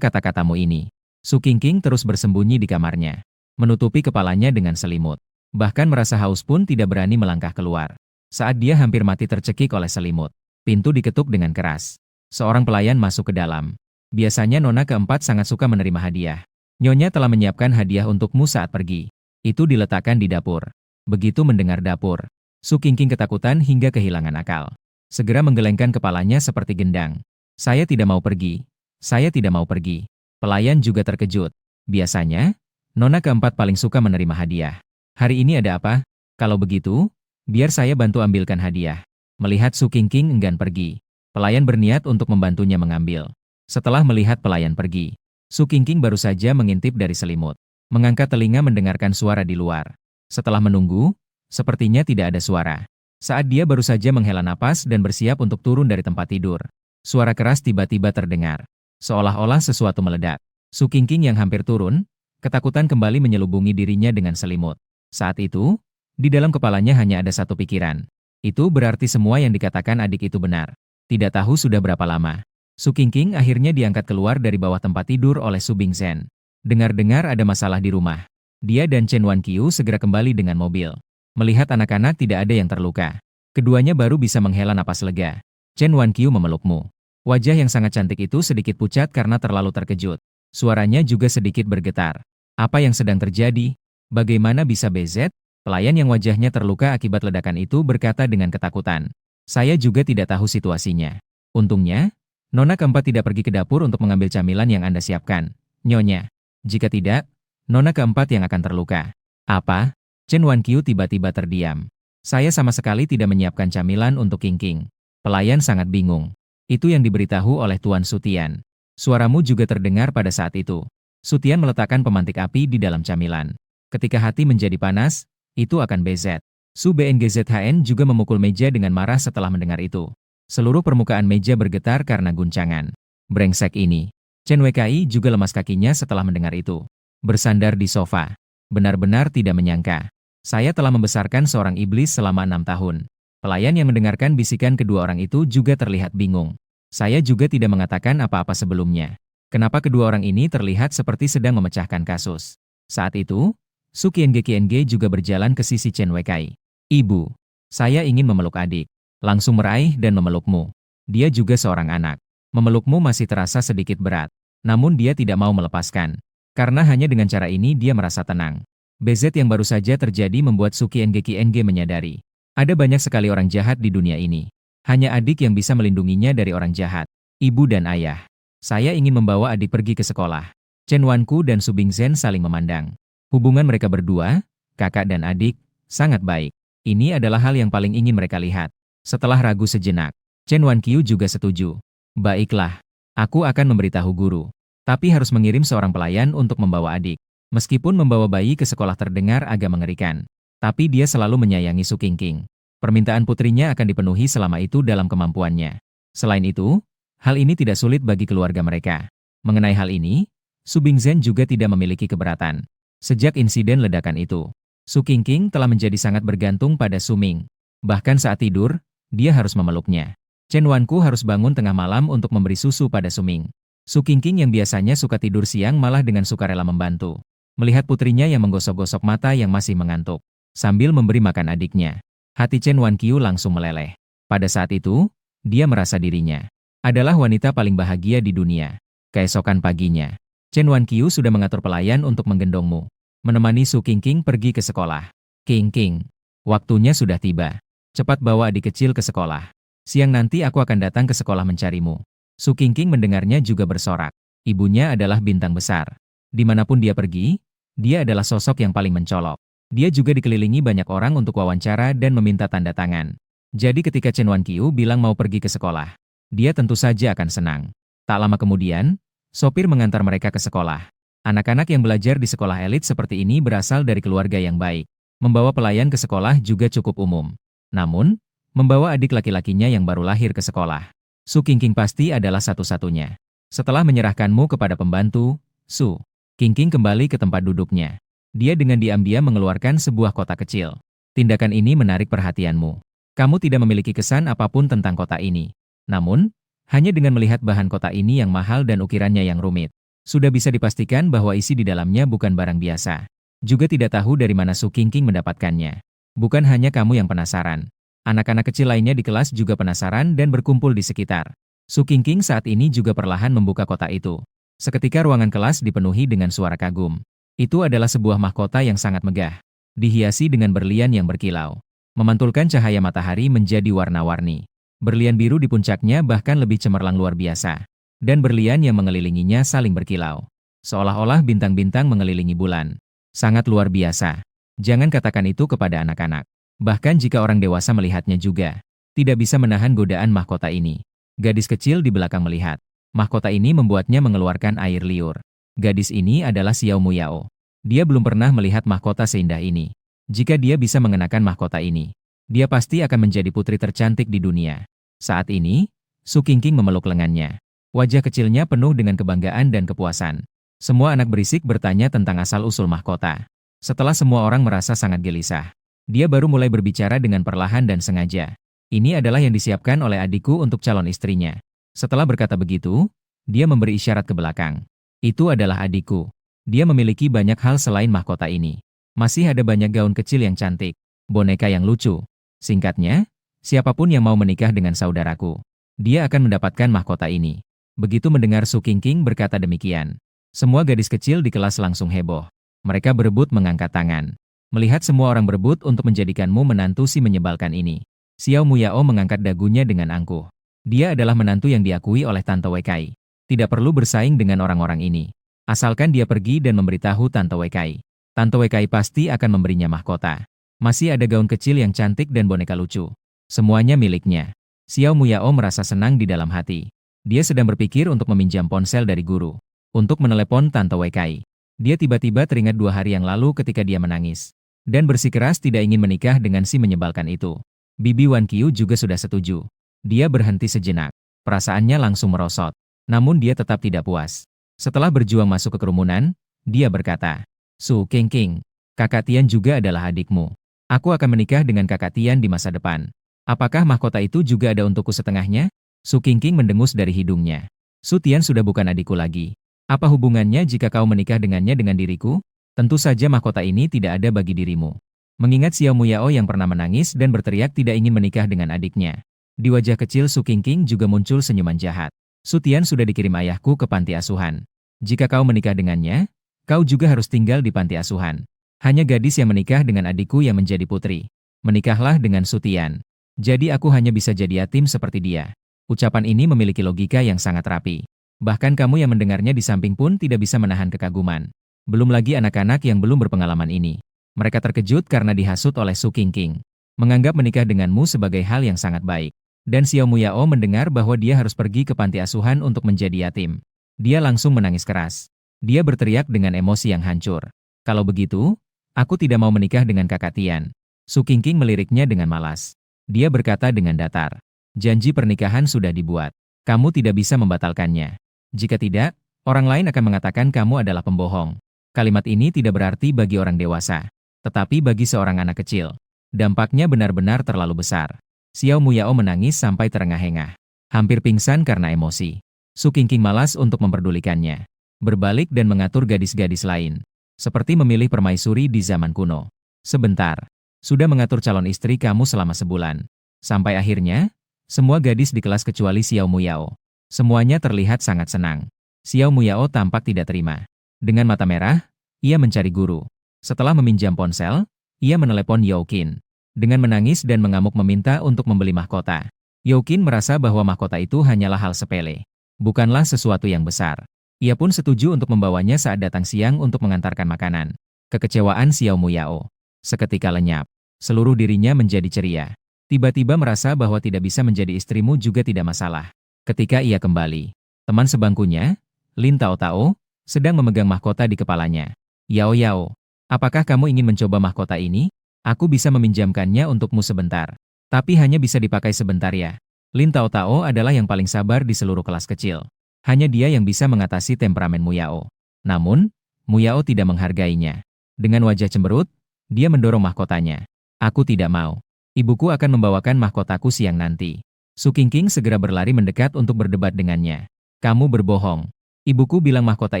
kata-katamu ini. Su Qingqing terus bersembunyi di kamarnya. Menutupi kepalanya dengan selimut. Bahkan merasa haus pun tidak berani melangkah keluar. Saat dia hampir mati tercekik oleh selimut. Pintu diketuk dengan keras. Seorang pelayan masuk ke dalam. Biasanya nona keempat sangat suka menerima hadiah. Nyonya telah menyiapkan hadiah untukmu saat pergi. Itu diletakkan di dapur. Begitu mendengar dapur, Su Qingqing ketakutan hingga kehilangan akal. Segera menggelengkan kepalanya seperti gendang. Saya tidak mau pergi. Saya tidak mau pergi. Pelayan juga terkejut. Biasanya, nona keempat paling suka menerima hadiah. Hari ini ada apa? Kalau begitu, biar saya bantu ambilkan hadiah. Melihat Su Qingqing enggan pergi, pelayan berniat untuk membantunya mengambil. Setelah melihat pelayan pergi, Su Qingqing baru saja mengintip dari selimut. Mengangkat telinga mendengarkan suara di luar. Setelah menunggu, sepertinya tidak ada suara. Saat dia baru saja menghela napas dan bersiap untuk turun dari tempat tidur, suara keras tiba-tiba terdengar. Seolah-olah sesuatu meledak. Su Qingqing yang hampir turun, ketakutan kembali menyelubungi dirinya dengan selimut. Saat itu, di dalam kepalanya hanya ada satu pikiran. Itu berarti semua yang dikatakan adik itu benar. Tidak tahu sudah berapa lama. Su Qingqing akhirnya diangkat keluar dari bawah tempat tidur oleh Su Bingzhen. Dengar-dengar ada masalah di rumah. Dia dan Chen Wanqiu segera kembali dengan mobil. Melihat anak-anak tidak ada yang terluka. Keduanya baru bisa menghela napas lega. Chen Wanqiu memelukmu. Wajah yang sangat cantik itu sedikit pucat karena terlalu terkejut. Suaranya juga sedikit bergetar. Apa yang sedang terjadi? Bagaimana bisa BZ? Pelayan yang wajahnya terluka akibat ledakan itu berkata dengan ketakutan. Saya juga tidak tahu situasinya. Untungnya, nona keempat tidak pergi ke dapur untuk mengambil camilan yang Anda siapkan. Nyonya. Jika tidak, nona keempat yang akan terluka. Apa? Chen Wanqiu tiba-tiba terdiam. Saya sama sekali tidak menyiapkan camilan untuk Qingqing. Pelayan sangat bingung. Itu yang diberitahu oleh Tuan Sutian. Suaramu juga terdengar pada saat itu. Sutian meletakkan pemantik api di dalam camilan. Ketika hati menjadi panas, itu akan BZ. Su BNGZHN juga memukul meja dengan marah setelah mendengar itu. Seluruh permukaan meja bergetar karena guncangan. Brengsek ini. Chen WKI juga lemas kakinya setelah mendengar itu. Bersandar di sofa. Benar-benar tidak menyangka. Saya telah membesarkan seorang iblis selama 6 tahun. Pelayan yang mendengarkan bisikan kedua orang itu juga terlihat bingung. Saya juga tidak mengatakan apa-apa sebelumnya. Kenapa kedua orang ini terlihat seperti sedang memecahkan kasus? Saat itu, Su Qiangge juga berjalan ke sisi Chen Weikai. Ibu, saya ingin memeluk adik. Langsung meraih dan memelukmu. Dia juga seorang anak. Memelukmu masih terasa sedikit berat. Namun dia tidak mau melepaskan. Karena hanya dengan cara ini dia merasa tenang. BZ yang baru saja terjadi membuat Su Qiangge menyadari. Ada banyak sekali orang jahat di dunia ini. Hanya adik yang bisa melindunginya dari orang jahat. Ibu dan ayah. Saya ingin membawa adik pergi ke sekolah. Chen Wanku dan Su Bingzhen saling memandang. Hubungan mereka berdua, kakak dan adik, sangat baik. Ini adalah hal yang paling ingin mereka lihat. Setelah ragu sejenak, Chen Wanqiu juga setuju. Baiklah, aku akan memberitahu guru. Tapi harus mengirim seorang pelayan untuk membawa adik. Meskipun membawa bayi ke sekolah terdengar agak mengerikan. Tapi dia selalu menyayangi Su Qingqing. Permintaan putrinya akan dipenuhi selama itu dalam kemampuannya. Selain itu, Hal ini tidak sulit bagi keluarga mereka. Mengenai hal ini, Su Bingzhen juga tidak memiliki keberatan. Sejak insiden ledakan itu, Su Qingqing telah menjadi sangat bergantung pada Su Ming. Bahkan saat tidur, dia harus memeluknya. Chen Wanku harus bangun tengah malam untuk memberi susu pada Su Ming. Su Qingqing yang biasanya suka tidur siang malah dengan sukarela membantu. Melihat putrinya yang menggosok-gosok mata yang masih mengantuk, sambil memberi makan adiknya. Hati Chen Wanqiu langsung meleleh. Pada saat itu, dia merasa dirinya adalah wanita paling bahagia di dunia. Keesokan paginya, Chen Wanqiu sudah mengatur pelayan untuk menggendongmu, menemani Su Qingqing pergi ke sekolah. Qingqing, waktunya sudah tiba. Cepat bawa adik kecil ke sekolah. Siang nanti aku akan datang ke sekolah mencarimu. Su Qingqing mendengarnya juga bersorak. Ibunya adalah bintang besar. Dimanapun dia pergi, dia adalah sosok yang paling mencolok. Dia juga dikelilingi banyak orang untuk wawancara dan meminta tanda tangan. Jadi ketika Chen Wanqiu bilang mau pergi ke sekolah, dia tentu saja akan senang. Tak lama kemudian, sopir mengantar mereka ke sekolah. Anak-anak yang belajar di sekolah elit seperti ini berasal dari keluarga yang baik. Membawa pelayan ke sekolah juga cukup umum. Namun, membawa adik laki-lakinya yang baru lahir ke sekolah, Su Qingqing pasti adalah satu-satunya. Setelah menyerahkanmu kepada pembantu, Su Qingqing kembali ke tempat duduknya. Dia dengan diam-diam mengeluarkan sebuah kotak kecil. Tindakan ini menarik perhatianmu. Kamu tidak memiliki kesan apapun tentang kotak ini. Namun, hanya dengan melihat bahan kotak ini yang mahal dan ukirannya yang rumit, sudah bisa dipastikan bahwa isi di dalamnya bukan barang biasa. Juga tidak tahu dari mana Su Qingqing mendapatkannya. Bukan hanya kamu yang penasaran. Anak-anak kecil lainnya di kelas juga penasaran dan berkumpul di sekitar. Su Qingqing saat ini juga perlahan membuka kotak itu. Seketika ruangan kelas dipenuhi dengan suara kagum. Itu adalah sebuah mahkota yang sangat megah, dihiasi dengan berlian yang berkilau. Memantulkan cahaya matahari menjadi warna-warni. Berlian biru di puncaknya bahkan lebih cemerlang luar biasa. Dan berlian yang mengelilinginya saling berkilau. Seolah-olah bintang-bintang mengelilingi bulan. Sangat luar biasa. Jangan katakan itu kepada anak-anak. Bahkan jika orang dewasa melihatnya juga, tidak bisa menahan godaan mahkota ini. Gadis kecil di belakang melihat. Mahkota ini membuatnya mengeluarkan air liur. Gadis ini adalah Xiao Muyao. Dia belum pernah melihat mahkota seindah ini. Jika dia bisa mengenakan mahkota ini, dia pasti akan menjadi putri tercantik di dunia. Saat ini, Su Qingqing memeluk lengannya. Wajah kecilnya penuh dengan kebanggaan dan kepuasan. Semua anak berisik bertanya tentang asal-usul mahkota. Setelah semua orang merasa sangat gelisah, dia baru mulai berbicara dengan perlahan dan sengaja. Ini adalah yang disiapkan oleh adikku untuk calon istrinya. Setelah berkata begitu, dia memberi isyarat ke belakang. Itu adalah adikku. Dia memiliki banyak hal selain mahkota ini. Masih ada banyak gaun kecil yang cantik, boneka yang lucu. Singkatnya, siapapun yang mau menikah dengan saudaraku, dia akan mendapatkan mahkota ini. Begitu mendengar Su Qingqing berkata demikian, semua gadis kecil di kelas langsung heboh. Mereka berebut mengangkat tangan. Melihat semua orang berebut untuk menjadikanmu menantu si menyebalkan ini, Xiao Muyao mengangkat dagunya dengan angkuh. Dia adalah menantu yang diakui oleh Tante Weikai. Tidak perlu bersaing dengan orang-orang ini. Asalkan dia pergi dan memberitahu Tante Weikai. Tante Weikai pasti akan memberinya mahkota. Masih ada gaun kecil yang cantik dan boneka lucu. Semuanya miliknya. Xiao Muyao merasa senang di dalam hati. Dia sedang berpikir untuk meminjam ponsel dari guru. Untuk menelepon Tante Weikai. Dia tiba-tiba teringat 2 hari yang lalu ketika dia menangis. Dan bersikeras tidak ingin menikah dengan si menyebalkan itu. Bibi Wanqiu juga sudah setuju. Dia berhenti sejenak. Perasaannya langsung merosot. Namun dia tetap tidak puas. Setelah berjuang masuk ke kerumunan, dia berkata, Su Qingqing, kakak Tian juga adalah adikmu. Aku akan menikah dengan kakak Tian di masa depan. Apakah mahkota itu juga ada untukku setengahnya? Su Qingqing mendengus dari hidungnya. Su Tian sudah bukan adikku lagi. Apa hubungannya jika kau menikah dengannya dengan diriku? Tentu saja mahkota ini tidak ada bagi dirimu. Mengingat Xiao Muyao yang pernah menangis dan berteriak tidak ingin menikah dengan adiknya. Di wajah kecil Su Qingqing juga muncul senyuman jahat. Su Tian sudah dikirim ayahku ke panti asuhan. Jika kau menikah dengannya, kau juga harus tinggal di panti asuhan. Hanya gadis yang menikah dengan adikku yang menjadi putri. Menikahlah dengan Su Tian. Jadi aku hanya bisa jadi yatim seperti dia. Ucapan ini memiliki logika yang sangat rapi. Bahkan kamu yang mendengarnya di samping pun tidak bisa menahan kekaguman. Belum lagi anak-anak yang belum berpengalaman ini. Mereka terkejut karena dihasut oleh Su Qingqing. Menganggap menikah denganmu sebagai hal yang sangat baik. Dan Xiao Muyao mendengar bahwa dia harus pergi ke panti asuhan untuk menjadi yatim. Dia langsung menangis keras. Dia berteriak dengan emosi yang hancur. Kalau begitu, aku tidak mau menikah dengan kakak Tian. Su Qingqing meliriknya dengan malas. Dia berkata dengan datar. Janji pernikahan sudah dibuat. Kamu tidak bisa membatalkannya. Jika tidak, orang lain akan mengatakan kamu adalah pembohong. Kalimat ini tidak berarti bagi orang dewasa, tetapi bagi seorang anak kecil. Dampaknya benar-benar terlalu besar. Xiao Muyao menangis sampai terengah-engah. Hampir pingsan karena emosi. Su Qingqing malas untuk memperdulikannya. Berbalik dan mengatur gadis-gadis lain. Seperti memilih permaisuri di zaman kuno. Sebentar. Sudah mengatur calon istri kamu selama sebulan. Sampai akhirnya, semua gadis di kelas kecuali Xiao Muyao. Semuanya terlihat sangat senang. Xiao Muyao tampak tidak terima. Dengan mata merah, ia mencari guru. Setelah meminjam ponsel, ia menelepon Youqin. Dengan menangis dan mengamuk meminta untuk membeli mahkota. Youqin merasa bahwa mahkota itu hanyalah hal sepele. Bukanlah sesuatu yang besar. Ia pun setuju untuk membawanya saat datang siang untuk mengantarkan makanan. Kekecewaan Xiao Muyao seketika lenyap. Seluruh dirinya menjadi ceria. Tiba-tiba merasa bahwa tidak bisa menjadi istrimu juga tidak masalah. Ketika ia kembali, teman sebangkunya, Lin Tao Tao, sedang memegang mahkota di kepalanya. Yao Yao, apakah kamu ingin mencoba mahkota ini? Aku bisa meminjamkannya untukmu sebentar. Tapi hanya bisa dipakai sebentar ya. Lin Tao Tao adalah yang paling sabar di seluruh kelas kecil. Hanya dia yang bisa mengatasi temperamen Muyao. Namun, Muyao tidak menghargainya. Dengan wajah cemberut, dia mendorong mahkotanya. Aku tidak mau. Ibuku akan membawakan mahkotaku siang nanti. Su Qingqing segera berlari mendekat untuk berdebat dengannya. Kamu berbohong. Ibuku bilang mahkota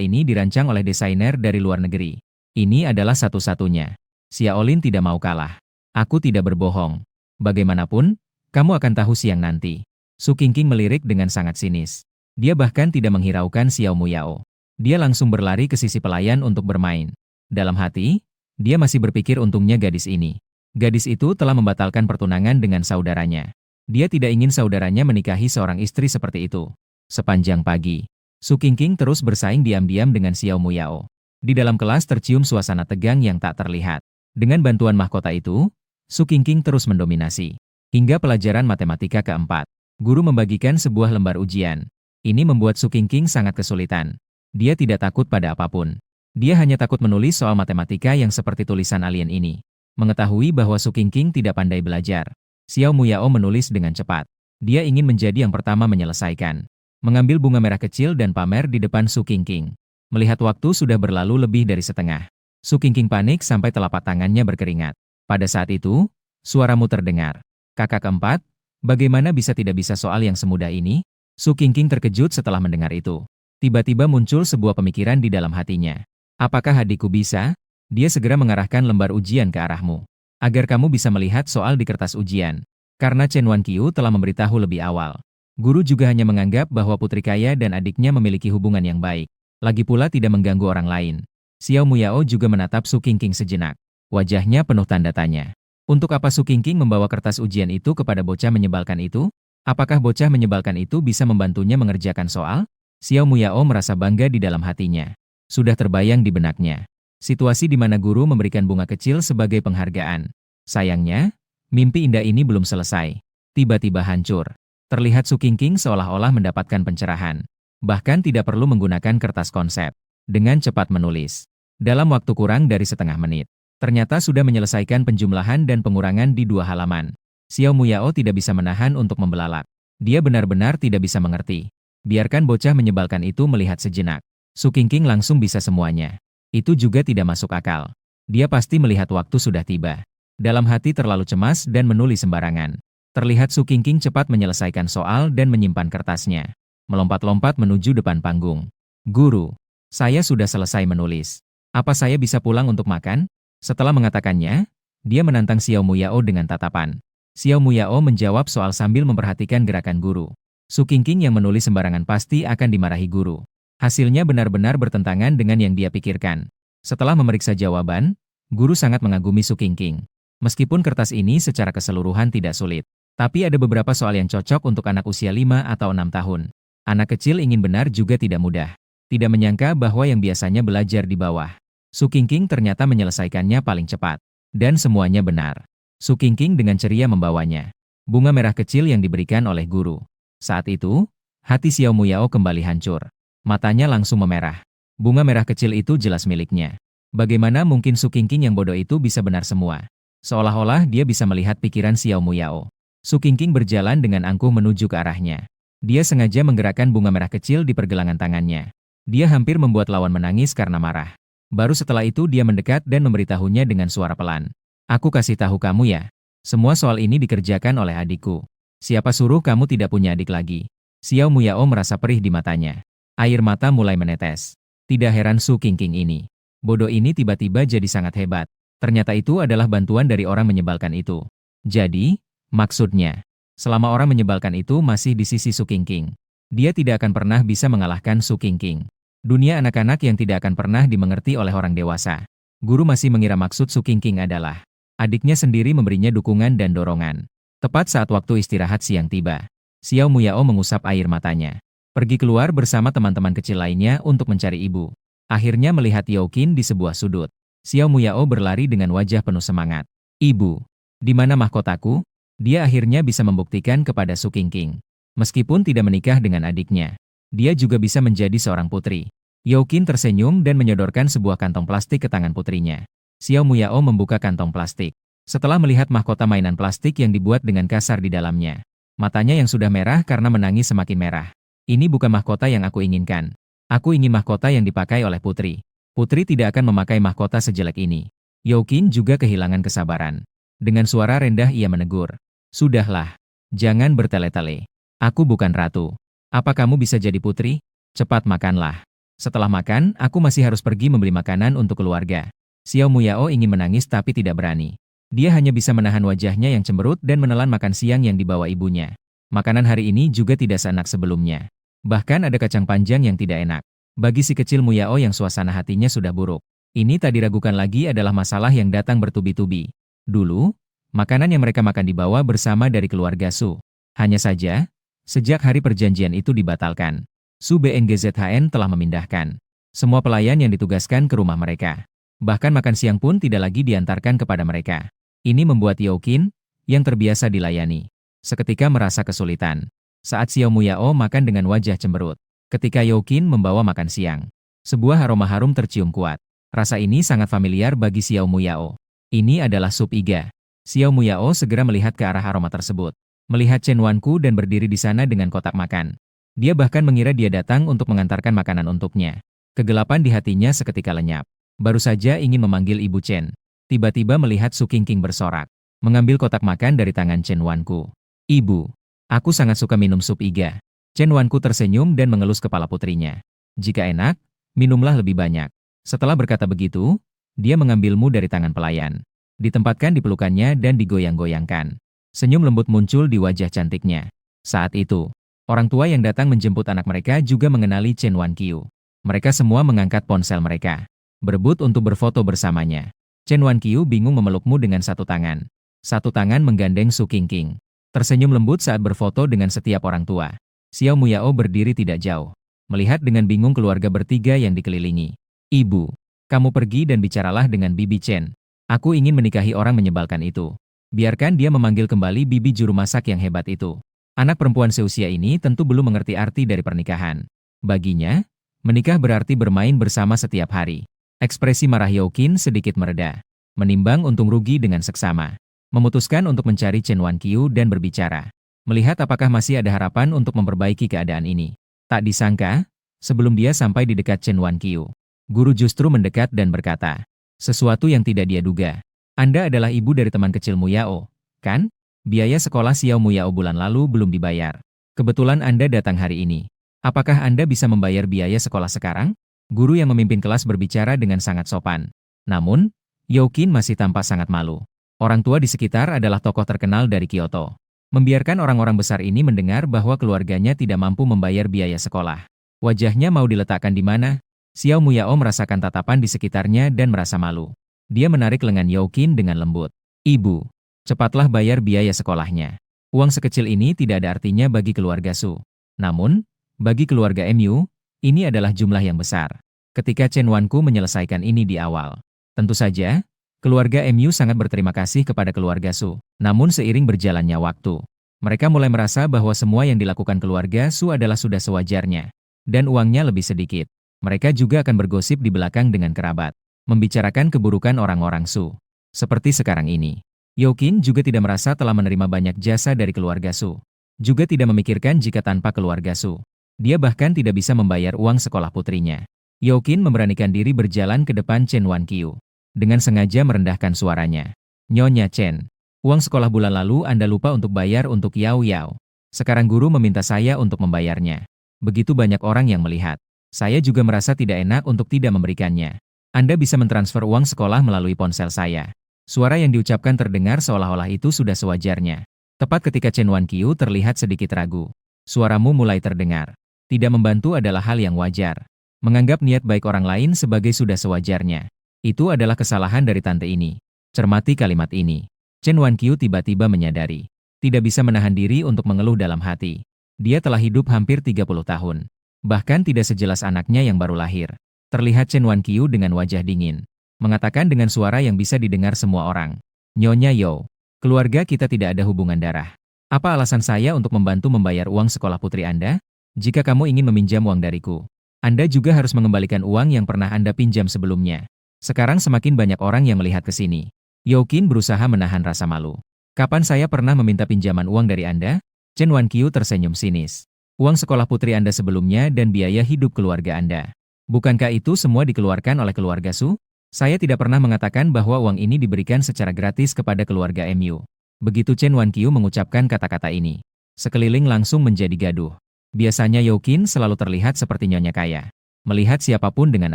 ini dirancang oleh desainer dari luar negeri. Ini adalah satu-satunya. Xiaolin tidak mau kalah. Aku tidak berbohong. Bagaimanapun, kamu akan tahu siang nanti. Su Qingqing melirik dengan sangat sinis. Dia bahkan tidak menghiraukan Xiao Muyao. Dia langsung berlari ke sisi pelayan untuk bermain. Dalam hati, dia masih berpikir untungnya gadis ini. Gadis itu telah membatalkan pertunangan dengan saudaranya. Dia tidak ingin saudaranya menikahi seorang istri seperti itu. Sepanjang pagi, Su Qingqing terus bersaing diam-diam dengan Xiao Muyao. Di dalam kelas tercium suasana tegang yang tak terlihat. Dengan bantuan mahkota itu, Su Qingqing terus mendominasi. Hingga pelajaran matematika keempat, guru membagikan sebuah lembar ujian. Ini membuat Su Qingqing sangat kesulitan. Dia tidak takut pada apapun. Dia hanya takut menulis soal matematika yang seperti tulisan alien ini. Mengetahui bahwa Su Qingqing tidak pandai belajar, Xiao Muyao menulis dengan cepat. Dia ingin menjadi yang pertama menyelesaikan. Mengambil bunga merah kecil dan pamer di depan Su Qingqing. Melihat waktu sudah berlalu lebih dari setengah. Su Qingqing panik sampai telapak tangannya berkeringat. Pada saat itu, suaramu terdengar. Kakak keempat, bagaimana bisa tidak bisa soal yang semudah ini? Su Qingqing terkejut setelah mendengar itu. Tiba-tiba muncul sebuah pemikiran di dalam hatinya. Apakah adikku bisa? Dia segera mengarahkan lembar ujian ke arahmu. Agar kamu bisa melihat soal di kertas ujian. Karena Chen Wanqiu telah memberitahu lebih awal. Guru juga hanya menganggap bahwa putri kaya dan adiknya memiliki hubungan yang baik. Lagi pula tidak mengganggu orang lain. Xiao Muyao juga menatap Su Qingqing sejenak. Wajahnya penuh tanda tanya. Untuk apa Su Qingqing membawa kertas ujian itu kepada bocah menyebalkan itu? Apakah bocah menyebalkan itu bisa membantunya mengerjakan soal? Xiao Muyao merasa bangga di dalam hatinya. Sudah terbayang di benaknya. Situasi di mana guru memberikan bunga kecil sebagai penghargaan. Sayangnya, mimpi indah ini belum selesai. Tiba-tiba hancur. Terlihat Su Qingqing seolah-olah mendapatkan pencerahan. Bahkan tidak perlu menggunakan kertas konsep. Dengan cepat menulis. Dalam waktu kurang dari setengah menit. Ternyata sudah menyelesaikan penjumlahan dan pengurangan di 2 halaman. Xiao Muyao tidak bisa menahan untuk membelalak. Dia benar-benar tidak bisa mengerti. Biarkan bocah menyebalkan itu melihat sejenak. Su Qingqing langsung bisa semuanya. Itu juga tidak masuk akal. Dia pasti melihat waktu sudah tiba. Dalam hati terlalu cemas dan menulis sembarangan. Terlihat Su Qingqing cepat menyelesaikan soal dan menyimpan kertasnya. Melompat-lompat menuju depan panggung. Guru, saya sudah selesai menulis. Apa saya bisa pulang untuk makan? Setelah mengatakannya, dia menantang Xiao Muyao dengan tatapan. Xiao Muyao menjawab soal sambil memperhatikan gerakan guru. Su Qingqing yang menulis sembarangan pasti akan dimarahi guru. Hasilnya benar-benar bertentangan dengan yang dia pikirkan. Setelah memeriksa jawaban, guru sangat mengagumi Su Qingqing. Meskipun kertas ini secara keseluruhan tidak sulit, tapi ada beberapa soal yang cocok untuk anak usia 5 atau 6 tahun. Anak kecil ingin benar juga tidak mudah. Tidak menyangka bahwa yang biasanya belajar di bawah. Su Qingqing ternyata menyelesaikannya paling cepat. Dan semuanya benar. Su Qingqing dengan ceria membawanya. Bunga merah kecil yang diberikan oleh guru. Saat itu, hati Xiao Muyao kembali hancur. Matanya langsung memerah. Bunga merah kecil itu jelas miliknya. Bagaimana mungkin Su Qingqing yang bodoh itu bisa benar semua? Seolah-olah dia bisa melihat pikiran Xiao Muyao. Su Qingqing berjalan dengan angkuh menuju ke arahnya. Dia sengaja menggerakkan bunga merah kecil di pergelangan tangannya. Dia hampir membuat lawan menangis karena marah. Baru setelah itu dia mendekat dan memberitahunya dengan suara pelan. Aku kasih tahu kamu ya. Semua soal ini dikerjakan oleh adikku. Siapa suruh kamu tidak punya adik lagi? Xiao Muyao merasa perih di matanya. Air mata mulai menetes. Tidak heran Su Qingqing ini. Bodoh ini tiba-tiba jadi sangat hebat. Ternyata itu adalah bantuan dari orang menyebalkan itu. Jadi, maksudnya, selama orang menyebalkan itu masih di sisi Su Qingqing, dia tidak akan pernah bisa mengalahkan Su Qingqing. Dunia anak-anak yang tidak akan pernah dimengerti oleh orang dewasa. Guru masih mengira maksud Su Qingqing adalah adiknya sendiri memberinya dukungan dan dorongan. Tepat saat waktu istirahat siang tiba, Xiao Muyao mengusap air matanya. Pergi keluar bersama teman-teman kecil lainnya untuk mencari ibu. Akhirnya melihat Youqin di sebuah sudut. Xiao Muyao berlari dengan wajah penuh semangat. Ibu, di mana mahkotaku? Dia akhirnya bisa membuktikan kepada Su Qingqing. Meskipun tidak menikah dengan adiknya, dia juga bisa menjadi seorang putri. Youqin tersenyum dan menyodorkan sebuah kantong plastik ke tangan putrinya. Xiao Muyao membuka kantong plastik. Setelah melihat mahkota mainan plastik yang dibuat dengan kasar di dalamnya, matanya yang sudah merah karena menangis semakin merah. Ini bukan mahkota yang aku inginkan. Aku ingin mahkota yang dipakai oleh putri. Putri tidak akan memakai mahkota sejelek ini. Youqin juga kehilangan kesabaran. Dengan suara rendah ia menegur. Sudahlah, jangan bertele-tele. Aku bukan ratu. Apa kamu bisa jadi putri? Cepat makanlah. Setelah makan, aku masih harus pergi membeli makanan untuk keluarga. Xiao Muyao ingin menangis tapi tidak berani. Dia hanya bisa menahan wajahnya yang cemberut dan menelan makan siang yang dibawa ibunya. Makanan hari ini juga tidak seenak sebelumnya. Bahkan ada kacang panjang yang tidak enak. Bagi si kecil Muyao yang suasana hatinya sudah buruk, ini tak diragukan lagi adalah masalah yang datang bertubi-tubi. Dulu, makanan yang mereka makan dibawa bersama dari keluarga Su. Hanya saja, sejak hari perjanjian itu dibatalkan, Su BNGZHN telah memindahkan semua pelayan yang ditugaskan ke rumah mereka. Bahkan makan siang pun tidak lagi diantarkan kepada mereka. Ini membuat Youqin, yang terbiasa dilayani, seketika merasa kesulitan. Saat Xiao Muyao makan dengan wajah cemberut, ketika Youqin membawa makan siang, sebuah aroma harum tercium kuat. Rasa ini sangat familiar bagi Xiao Muyao. Ini adalah sup iga. Xiao Muyao segera melihat ke arah aroma tersebut. Melihat Chen Wanku dan berdiri di sana dengan kotak makan. Dia bahkan mengira dia datang untuk mengantarkan makanan untuknya. Kegelapan di hatinya seketika lenyap. Baru saja ingin memanggil Ibu Chen. Tiba-tiba melihat Su Qingqing bersorak. Mengambil kotak makan dari tangan Chen Wanku. Ibu, aku sangat suka minum sup iga. Chen Wanku tersenyum dan mengelus kepala putrinya. Jika enak, minumlah lebih banyak. Setelah berkata begitu, dia mengambilmu dari tangan pelayan. Ditempatkan di pelukannya dan digoyang-goyangkan. Senyum lembut muncul di wajah cantiknya. Saat itu, orang tua yang datang menjemput anak mereka juga mengenali Chen Wanqiu. Mereka semua mengangkat ponsel mereka, berebut untuk berfoto bersamanya. Chen Wanqiu bingung memelukmu dengan satu tangan. Satu tangan menggandeng Su Qingqing. Tersenyum lembut saat berfoto dengan setiap orang tua. Xiao Muyao berdiri tidak jauh, melihat dengan bingung keluarga bertiga yang dikelilingi. Ibu, kamu pergi dan bicaralah dengan Bibi Chen. Aku ingin menikahi orang menyebalkan itu. Biarkan dia memanggil kembali bibi juru masak yang hebat itu. Anak perempuan seusia ini tentu belum mengerti arti dari pernikahan. Baginya, menikah berarti bermain bersama setiap hari. Ekspresi marah Youqin sedikit mereda. Menimbang untung rugi dengan seksama. Memutuskan untuk mencari Chen Wanqiu dan berbicara. Melihat apakah masih ada harapan untuk memperbaiki keadaan ini. Tak disangka, sebelum dia sampai di dekat Chen Wanqiu, guru justru mendekat dan berkata, sesuatu yang tidak dia duga. Anda adalah ibu dari teman kecil Muyao, kan? Biaya sekolah Xiao Muyao bulan lalu belum dibayar. Kebetulan Anda datang hari ini. Apakah Anda bisa membayar biaya sekolah sekarang? Guru yang memimpin kelas berbicara dengan sangat sopan. Namun, Youqin masih tampak sangat malu. Orang tua di sekitar adalah tokoh terkenal dari Kyoto. Membiarkan orang-orang besar ini mendengar bahwa keluarganya tidak mampu membayar biaya sekolah. Wajahnya mau diletakkan di mana? Xiao Muyao merasakan tatapan di sekitarnya dan merasa malu. Dia menarik lengan Youqin dengan lembut. Ibu, cepatlah bayar biaya sekolahnya. Uang sekecil ini tidak ada artinya bagi keluarga Su. Namun, bagi keluarga Mu, ini adalah jumlah yang besar. Ketika Chen Wanku menyelesaikan ini di awal, tentu saja, keluarga Mu sangat berterima kasih kepada keluarga Su. Namun seiring berjalannya waktu, mereka mulai merasa bahwa semua yang dilakukan keluarga Su adalah sudah sewajarnya. Dan uangnya lebih sedikit. Mereka juga akan bergosip di belakang dengan kerabat, membicarakan keburukan orang-orang Su. Seperti sekarang ini, Youqin juga tidak merasa telah menerima banyak jasa dari keluarga Su. Juga tidak memikirkan jika tanpa keluarga Su, dia bahkan tidak bisa membayar uang sekolah putrinya. Youkin memberanikan diri berjalan ke depan Chen Wanqiu. Dengan sengaja merendahkan suaranya. Nyonya Chen, uang sekolah bulan lalu Anda lupa untuk bayar untuk Yao Yao. Sekarang guru meminta saya untuk membayarnya. Begitu banyak orang yang melihat. Saya juga merasa tidak enak untuk tidak memberikannya. Anda bisa mentransfer uang sekolah melalui ponsel saya. Suara yang diucapkan terdengar seolah-olah itu sudah sewajarnya. Tepat ketika Chen Wanqiu terlihat sedikit ragu. Suaramu mulai terdengar. Tidak membantu adalah hal yang wajar. Menganggap niat baik orang lain sebagai sudah sewajarnya. Itu adalah kesalahan dari tante ini. Cermati kalimat ini. Chen Wanqiu tiba-tiba menyadari. Tidak bisa menahan diri untuk mengeluh dalam hati. Dia telah hidup hampir 30 tahun. Bahkan tidak sejelas anaknya yang baru lahir. Terlihat Chen Wanqiu dengan wajah dingin. Mengatakan dengan suara yang bisa didengar semua orang. Nyonya Yo, keluarga kita tidak ada hubungan darah. Apa alasan saya untuk membantu membayar uang sekolah putri Anda? Jika kamu ingin meminjam uang dariku, Anda juga harus mengembalikan uang yang pernah Anda pinjam sebelumnya. Sekarang semakin banyak orang yang melihat ke sini. Youkin berusaha menahan rasa malu. Kapan saya pernah meminta pinjaman uang dari Anda? Chen Wanqiu tersenyum sinis. Uang sekolah putri Anda sebelumnya dan biaya hidup keluarga Anda. Bukankah itu semua dikeluarkan oleh keluarga Su? Saya tidak pernah mengatakan bahwa uang ini diberikan secara gratis kepada keluarga MU. Begitu Chen Wanqiu mengucapkan kata-kata ini, sekeliling langsung menjadi gaduh. Biasanya Youkin selalu terlihat seperti nyonya kaya. Melihat siapapun dengan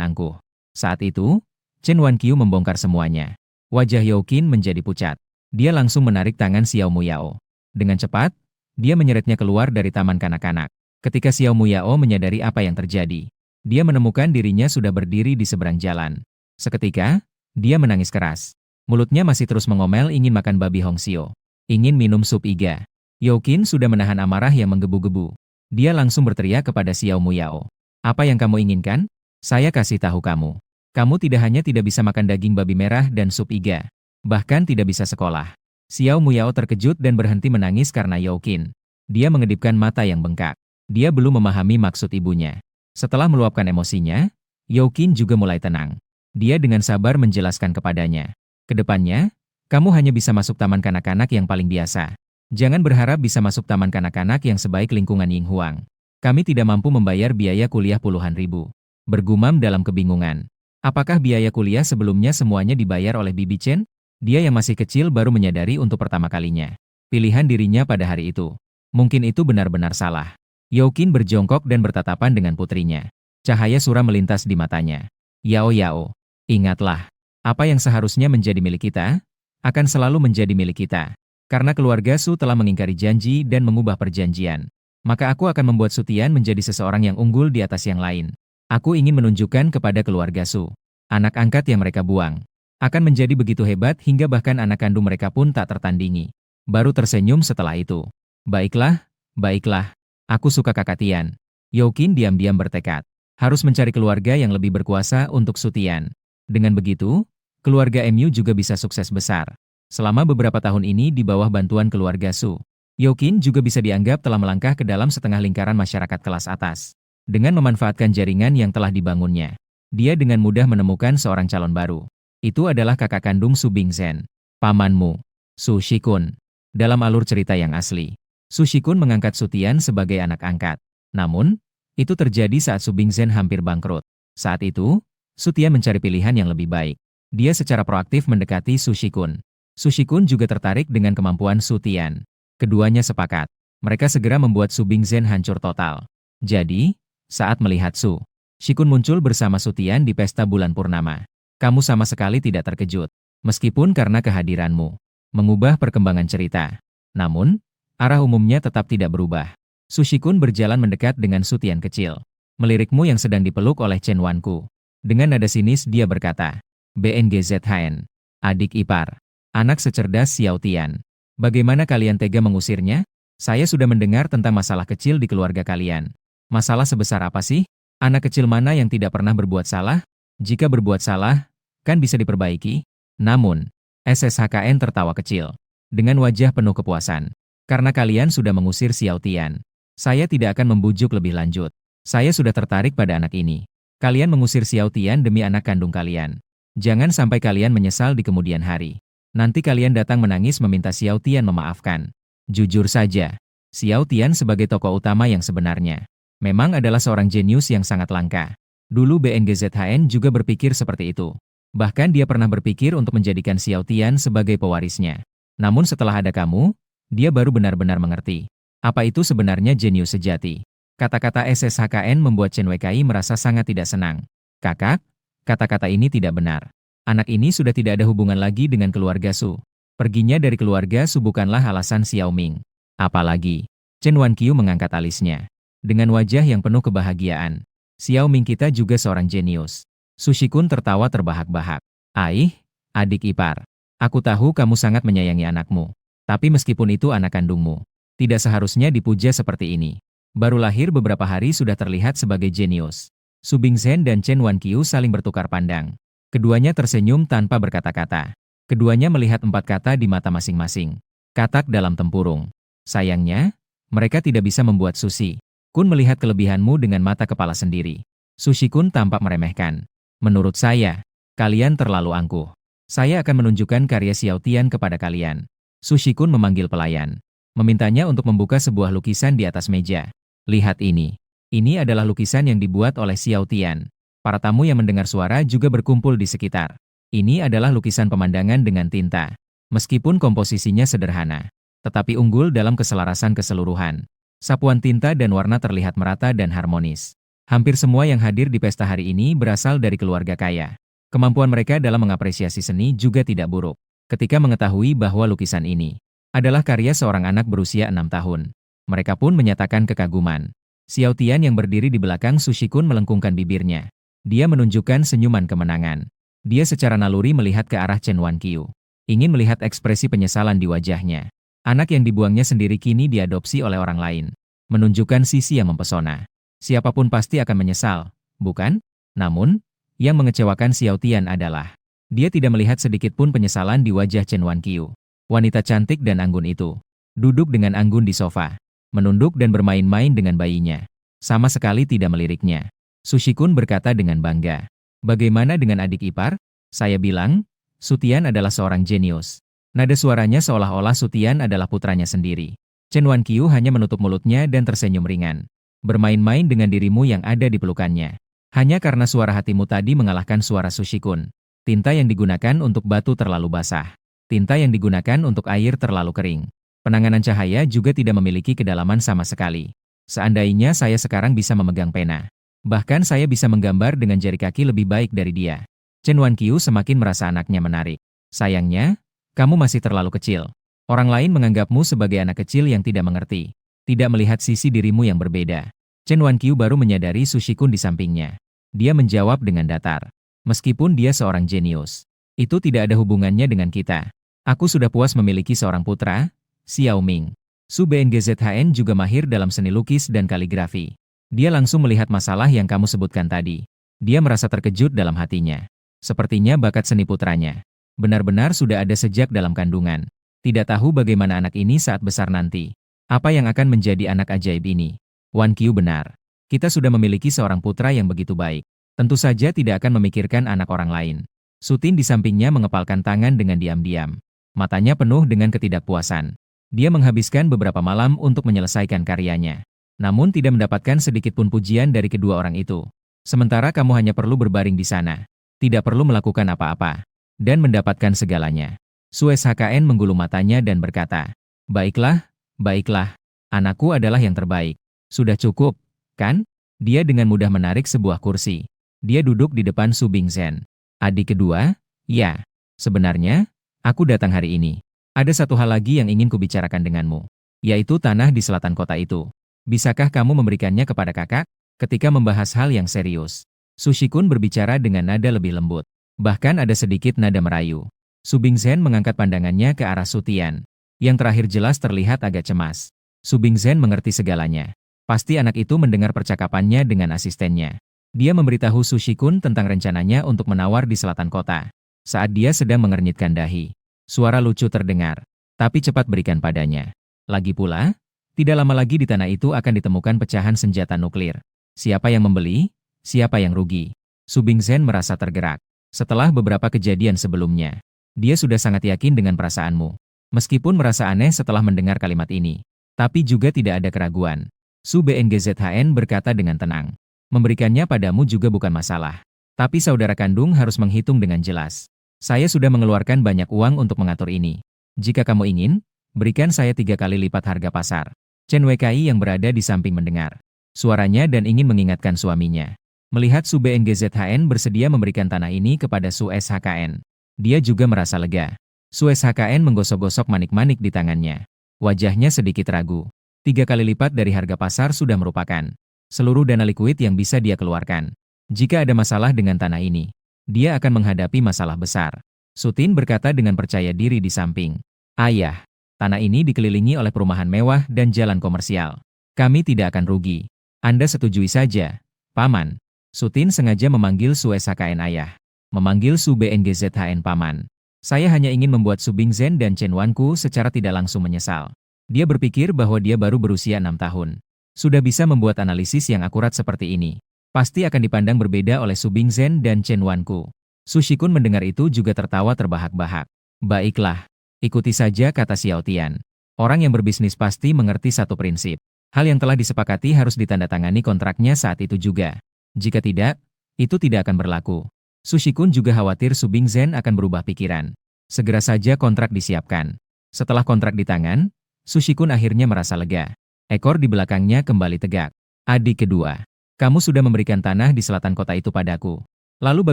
angkuh. Saat itu, Chen Wanqiu membongkar semuanya. Wajah Youkin menjadi pucat. Dia langsung menarik tangan Xiao Muyao. Dengan cepat, dia menyeretnya keluar dari taman kanak-kanak. Ketika Xiao Muyao menyadari apa yang terjadi, dia menemukan dirinya sudah berdiri di seberang jalan. Seketika, dia menangis keras. Mulutnya masih terus mengomel ingin makan babi Hongxiu. Ingin minum sup iga. Youkin sudah menahan amarah yang menggebu-gebu. Dia langsung berteriak kepada Xiao Muyao. Apa yang kamu inginkan? Saya kasih tahu kamu. Kamu tidak hanya tidak bisa makan daging babi merah dan sup iga, bahkan tidak bisa sekolah. Xiao Muyao terkejut dan berhenti menangis karena Youkin. Dia mengedipkan mata yang bengkak. Dia belum memahami maksud ibunya. Setelah meluapkan emosinya, Youkin juga mulai tenang. Dia dengan sabar menjelaskan kepadanya. Kedepannya, kamu hanya bisa masuk taman kanak-kanak yang paling biasa. Jangan berharap bisa masuk taman kanak-kanak yang sebaik lingkungan Ying Huang. Kami tidak mampu membayar biaya kuliah puluhan ribu. Bergumam dalam kebingungan. Apakah biaya kuliah sebelumnya semuanya dibayar oleh Bibi Chen? Dia yang masih kecil baru menyadari untuk pertama kalinya. Pilihan dirinya pada hari itu. Mungkin itu benar-benar salah. Youkin berjongkok dan bertatapan dengan putrinya. Cahaya suram melintas di matanya. Yao Yao, ingatlah. Apa yang seharusnya menjadi milik kita, akan selalu menjadi milik kita. Karena keluarga Su telah mengingkari janji dan mengubah perjanjian. Maka aku akan membuat Su Tian menjadi seseorang yang unggul di atas yang lain. Aku ingin menunjukkan kepada keluarga Su, anak angkat yang mereka buang, akan menjadi begitu hebat hingga bahkan anak kandung mereka pun tak tertandingi. Baru tersenyum setelah itu. Baiklah, baiklah. Aku suka Kakak Tian. Youkin diam-diam bertekad. Harus mencari keluarga yang lebih berkuasa untuk Su Tian. Dengan begitu, keluarga MU juga bisa sukses besar. Selama beberapa tahun ini di bawah bantuan keluarga Su, Youkin juga bisa dianggap telah melangkah ke dalam setengah lingkaran masyarakat kelas atas. Dengan memanfaatkan jaringan yang telah dibangunnya, dia dengan mudah menemukan seorang calon baru. Itu adalah kakak kandung Su Bingzhen, pamanmu, Su Shikun. Dalam alur cerita yang asli, Su Shikun mengangkat Su Tian sebagai anak angkat. Namun, itu terjadi saat Su Bingzhen hampir bangkrut. Saat itu, Su Tian mencari pilihan yang lebih baik. Dia secara proaktif mendekati Su Shikun. Su Shikun juga tertarik dengan kemampuan Su Tian. Keduanya sepakat. Mereka segera membuat Su Bingzhen hancur total. Jadi, saat melihat Su Shikun muncul bersama Su Tian di pesta bulan purnama, kamu sama sekali tidak terkejut. Meskipun karena kehadiranmu mengubah perkembangan cerita. Namun, arah umumnya tetap tidak berubah. Su Shikun berjalan mendekat dengan Su Tian kecil. Melirikmu yang sedang dipeluk oleh Chen Wanku. Dengan nada sinis dia berkata, BNGZHN, adik ipar, anak secerdas Xiao Tian. Bagaimana kalian tega mengusirnya? Saya sudah mendengar tentang masalah kecil di keluarga kalian. Masalah sebesar apa sih? Anak kecil mana yang tidak pernah berbuat salah? Jika berbuat salah, kan bisa diperbaiki. Namun, SSHKN tertawa kecil. Dengan wajah penuh kepuasan. Karena kalian sudah mengusir Xiao Tian. Saya tidak akan membujuk lebih lanjut. Saya sudah tertarik pada anak ini. Kalian mengusir Xiao Tian demi anak kandung kalian. Jangan sampai kalian menyesal di kemudian hari. Nanti kalian datang menangis meminta Xiao Tian memaafkan. Jujur saja, Xiao Tian sebagai tokoh utama yang sebenarnya memang adalah seorang jenius yang sangat langka. Dulu BNGZHN juga berpikir seperti itu. Bahkan dia pernah berpikir untuk menjadikan Xiao Tian sebagai pewarisnya. Namun setelah ada kamu, dia baru benar-benar mengerti. Apa itu sebenarnya jenius sejati? Kata-kata SSHKN membuat Chen Weikai merasa sangat tidak senang. Kakak, kata-kata ini tidak benar. Anak ini sudah tidak ada hubungan lagi dengan keluarga Su. Perginya dari keluarga Su bukanlah alasan Xiao Ming. Apalagi, Chen Wanqiu mengangkat alisnya. Dengan wajah yang penuh kebahagiaan. Xiao Ming kita juga seorang jenius. Su Shikun tertawa terbahak-bahak. Aih, adik ipar. Aku tahu kamu sangat menyayangi anakmu. Tapi meskipun itu anak kandungmu, tidak seharusnya dipuja seperti ini. Baru lahir beberapa hari sudah terlihat sebagai jenius. Su Bingzhen dan Chen Wanqiu saling bertukar pandang. Keduanya tersenyum tanpa berkata-kata. Keduanya melihat 4 kata di mata masing-masing. Katak dalam tempurung. Sayangnya, mereka tidak bisa membuat Sushi Kun melihat kelebihanmu dengan mata kepala sendiri. Sushi Kun tampak meremehkan. Menurut saya, kalian terlalu angkuh. Saya akan menunjukkan karya Xiao Tian kepada kalian. Sushi Kun memanggil pelayan. Memintanya untuk membuka sebuah lukisan di atas meja. Lihat ini. Ini adalah lukisan yang dibuat oleh Xiao Tian. Para tamu yang mendengar suara juga berkumpul di sekitar. Ini adalah lukisan pemandangan dengan tinta. Meskipun komposisinya sederhana, tetapi unggul dalam keselarasan keseluruhan. Sapuan tinta dan warna terlihat merata dan harmonis. Hampir semua yang hadir di pesta hari ini berasal dari keluarga kaya. Kemampuan mereka dalam mengapresiasi seni juga tidak buruk. Ketika mengetahui bahwa lukisan ini adalah karya seorang anak berusia 6 tahun, mereka pun menyatakan kekaguman. Xiao Tian yang berdiri di belakang Sushi Kun melengkungkan bibirnya. Dia menunjukkan senyuman kemenangan. Dia secara naluri melihat ke arah Chen Wanqiu. Ingin melihat ekspresi penyesalan di wajahnya. Anak yang dibuangnya sendiri kini diadopsi oleh orang lain. Menunjukkan sisi yang mempesona. Siapapun pasti akan menyesal, bukan? Namun, yang mengecewakan Xiao Tian adalah dia tidak melihat sedikit pun penyesalan di wajah Chen Wanqiu. Wanita cantik dan anggun itu duduk dengan anggun di sofa, menunduk dan bermain-main dengan bayinya. Sama sekali tidak meliriknya. Sushi Kun berkata dengan bangga. Bagaimana dengan adik ipar? Saya bilang, Sutian adalah seorang jenius. Nada suaranya seolah-olah Sutian adalah putranya sendiri. Chen Wanqiu hanya menutup mulutnya dan tersenyum ringan. Bermain-main dengan dirimu yang ada di pelukannya. Hanya karena suara hatimu tadi mengalahkan suara Sushi Kun. Tinta yang digunakan untuk batu terlalu basah. Tinta yang digunakan untuk air terlalu kering. Penanganan cahaya juga tidak memiliki kedalaman sama sekali. Seandainya saya sekarang bisa memegang pena. Bahkan saya bisa menggambar dengan jari kaki lebih baik dari dia. Chen Wanqiu semakin merasa anaknya menarik. Sayangnya, kamu masih terlalu kecil. Orang lain menganggapmu sebagai anak kecil yang tidak mengerti. Tidak melihat sisi dirimu yang berbeda. Chen Wanqiu baru menyadari Sushi Kun di sampingnya. Dia menjawab dengan datar. Meskipun dia seorang jenius, itu tidak ada hubungannya dengan kita. Aku sudah puas memiliki seorang putra, Xiao Ming. Su BNGZHN juga mahir dalam seni lukis dan kaligrafi. Dia langsung melihat masalah yang kamu sebutkan tadi. Dia merasa terkejut dalam hatinya. Sepertinya bakat seni putranya benar-benar sudah ada sejak dalam kandungan. Tidak tahu bagaimana anak ini saat besar nanti. Apa yang akan menjadi anak ajaib ini? Wanqiu benar. Kita sudah memiliki seorang putra yang begitu baik. Tentu saja tidak akan memikirkan anak orang lain. Sutin di sampingnya mengepalkan tangan dengan diam-diam. Matanya penuh dengan ketidakpuasan. Dia menghabiskan beberapa malam untuk menyelesaikan karyanya. Namun tidak mendapatkan sedikit pun pujian dari kedua orang itu. Sementara kamu hanya perlu berbaring di sana. Tidak perlu melakukan apa-apa. Dan mendapatkan segalanya. Su SHKN menggulung matanya dan berkata, baiklah, baiklah. Anakku adalah yang terbaik. Sudah cukup, kan? Dia dengan mudah menarik sebuah kursi. Dia duduk di depan Su Bingzhen. Adik kedua? Ya. Sebenarnya, aku datang hari ini. Ada satu hal lagi yang ingin kubicarakan denganmu. Yaitu tanah di selatan kota itu. Bisakah kamu memberikannya kepada kakak? Ketika membahas hal yang serius, Sushi Kun berbicara dengan nada lebih lembut. Bahkan ada sedikit nada merayu. Su Bingzhen mengangkat pandangannya ke arah Sutian. Yang terakhir jelas terlihat agak cemas. Su Bingzhen mengerti segalanya. Pasti anak itu mendengar percakapannya dengan asistennya. Dia memberitahu Sushi Kun tentang rencananya untuk menawar di selatan kota. Saat dia sedang mengernyitkan dahi, suara lucu terdengar. Tapi cepat berikan padanya. Lagi pula, tidak lama lagi di tanah itu akan ditemukan pecahan senjata nuklir. Siapa yang membeli? Siapa yang rugi? Su Bingzhen merasa tergerak. Setelah beberapa kejadian sebelumnya, dia sudah sangat yakin dengan perasaanmu. Meskipun merasa aneh setelah mendengar kalimat ini. Tapi juga tidak ada keraguan. Su BNGZHN berkata dengan tenang. Memberikannya padamu juga bukan masalah. Tapi saudara kandung harus menghitung dengan jelas. Saya sudah mengeluarkan banyak uang untuk mengatur ini. Jika kamu ingin, berikan saya 3 kali lipat harga pasar. Chen Weikai yang berada di samping mendengar suaranya dan ingin mengingatkan suaminya. Melihat Su BNGZHN bersedia memberikan tanah ini kepada Su SHKN. Dia juga merasa lega. Su SHKN menggosok-gosok manik-manik di tangannya. Wajahnya sedikit ragu. 3 kali lipat dari harga pasar sudah merupakan seluruh dana likuid yang bisa dia keluarkan. Jika ada masalah dengan tanah ini, dia akan menghadapi masalah besar. Sutin berkata dengan percaya diri di samping. Ayah, tanah ini dikelilingi oleh perumahan mewah dan jalan komersial. Kami tidak akan rugi. Anda setujui saja, Paman. Sutin sengaja memanggil Su SHKN ayah. Memanggil Su BNGZHN Paman. Saya hanya ingin membuat Su Bingzhen dan Chen Wanku secara tidak langsung menyesal. Dia berpikir bahwa dia baru berusia 6 tahun. Sudah bisa membuat analisis yang akurat seperti ini. Pasti akan dipandang berbeda oleh Su Bingzhen dan Chen Wanku. Su Shikun mendengar itu juga tertawa terbahak-bahak. Baiklah, ikuti saja kata Xiao Tian. Orang yang berbisnis pasti mengerti satu prinsip. Hal yang telah disepakati harus ditandatangani kontraknya saat itu juga. Jika tidak, itu tidak akan berlaku. Su Shikun juga khawatir Su Bingzhen akan berubah pikiran. Segera saja kontrak disiapkan. Setelah kontrak di tangan, Su Shikun akhirnya merasa lega. Ekor di belakangnya kembali tegak. Adik kedua. Kamu sudah memberikan tanah di selatan kota itu padaku. Lalu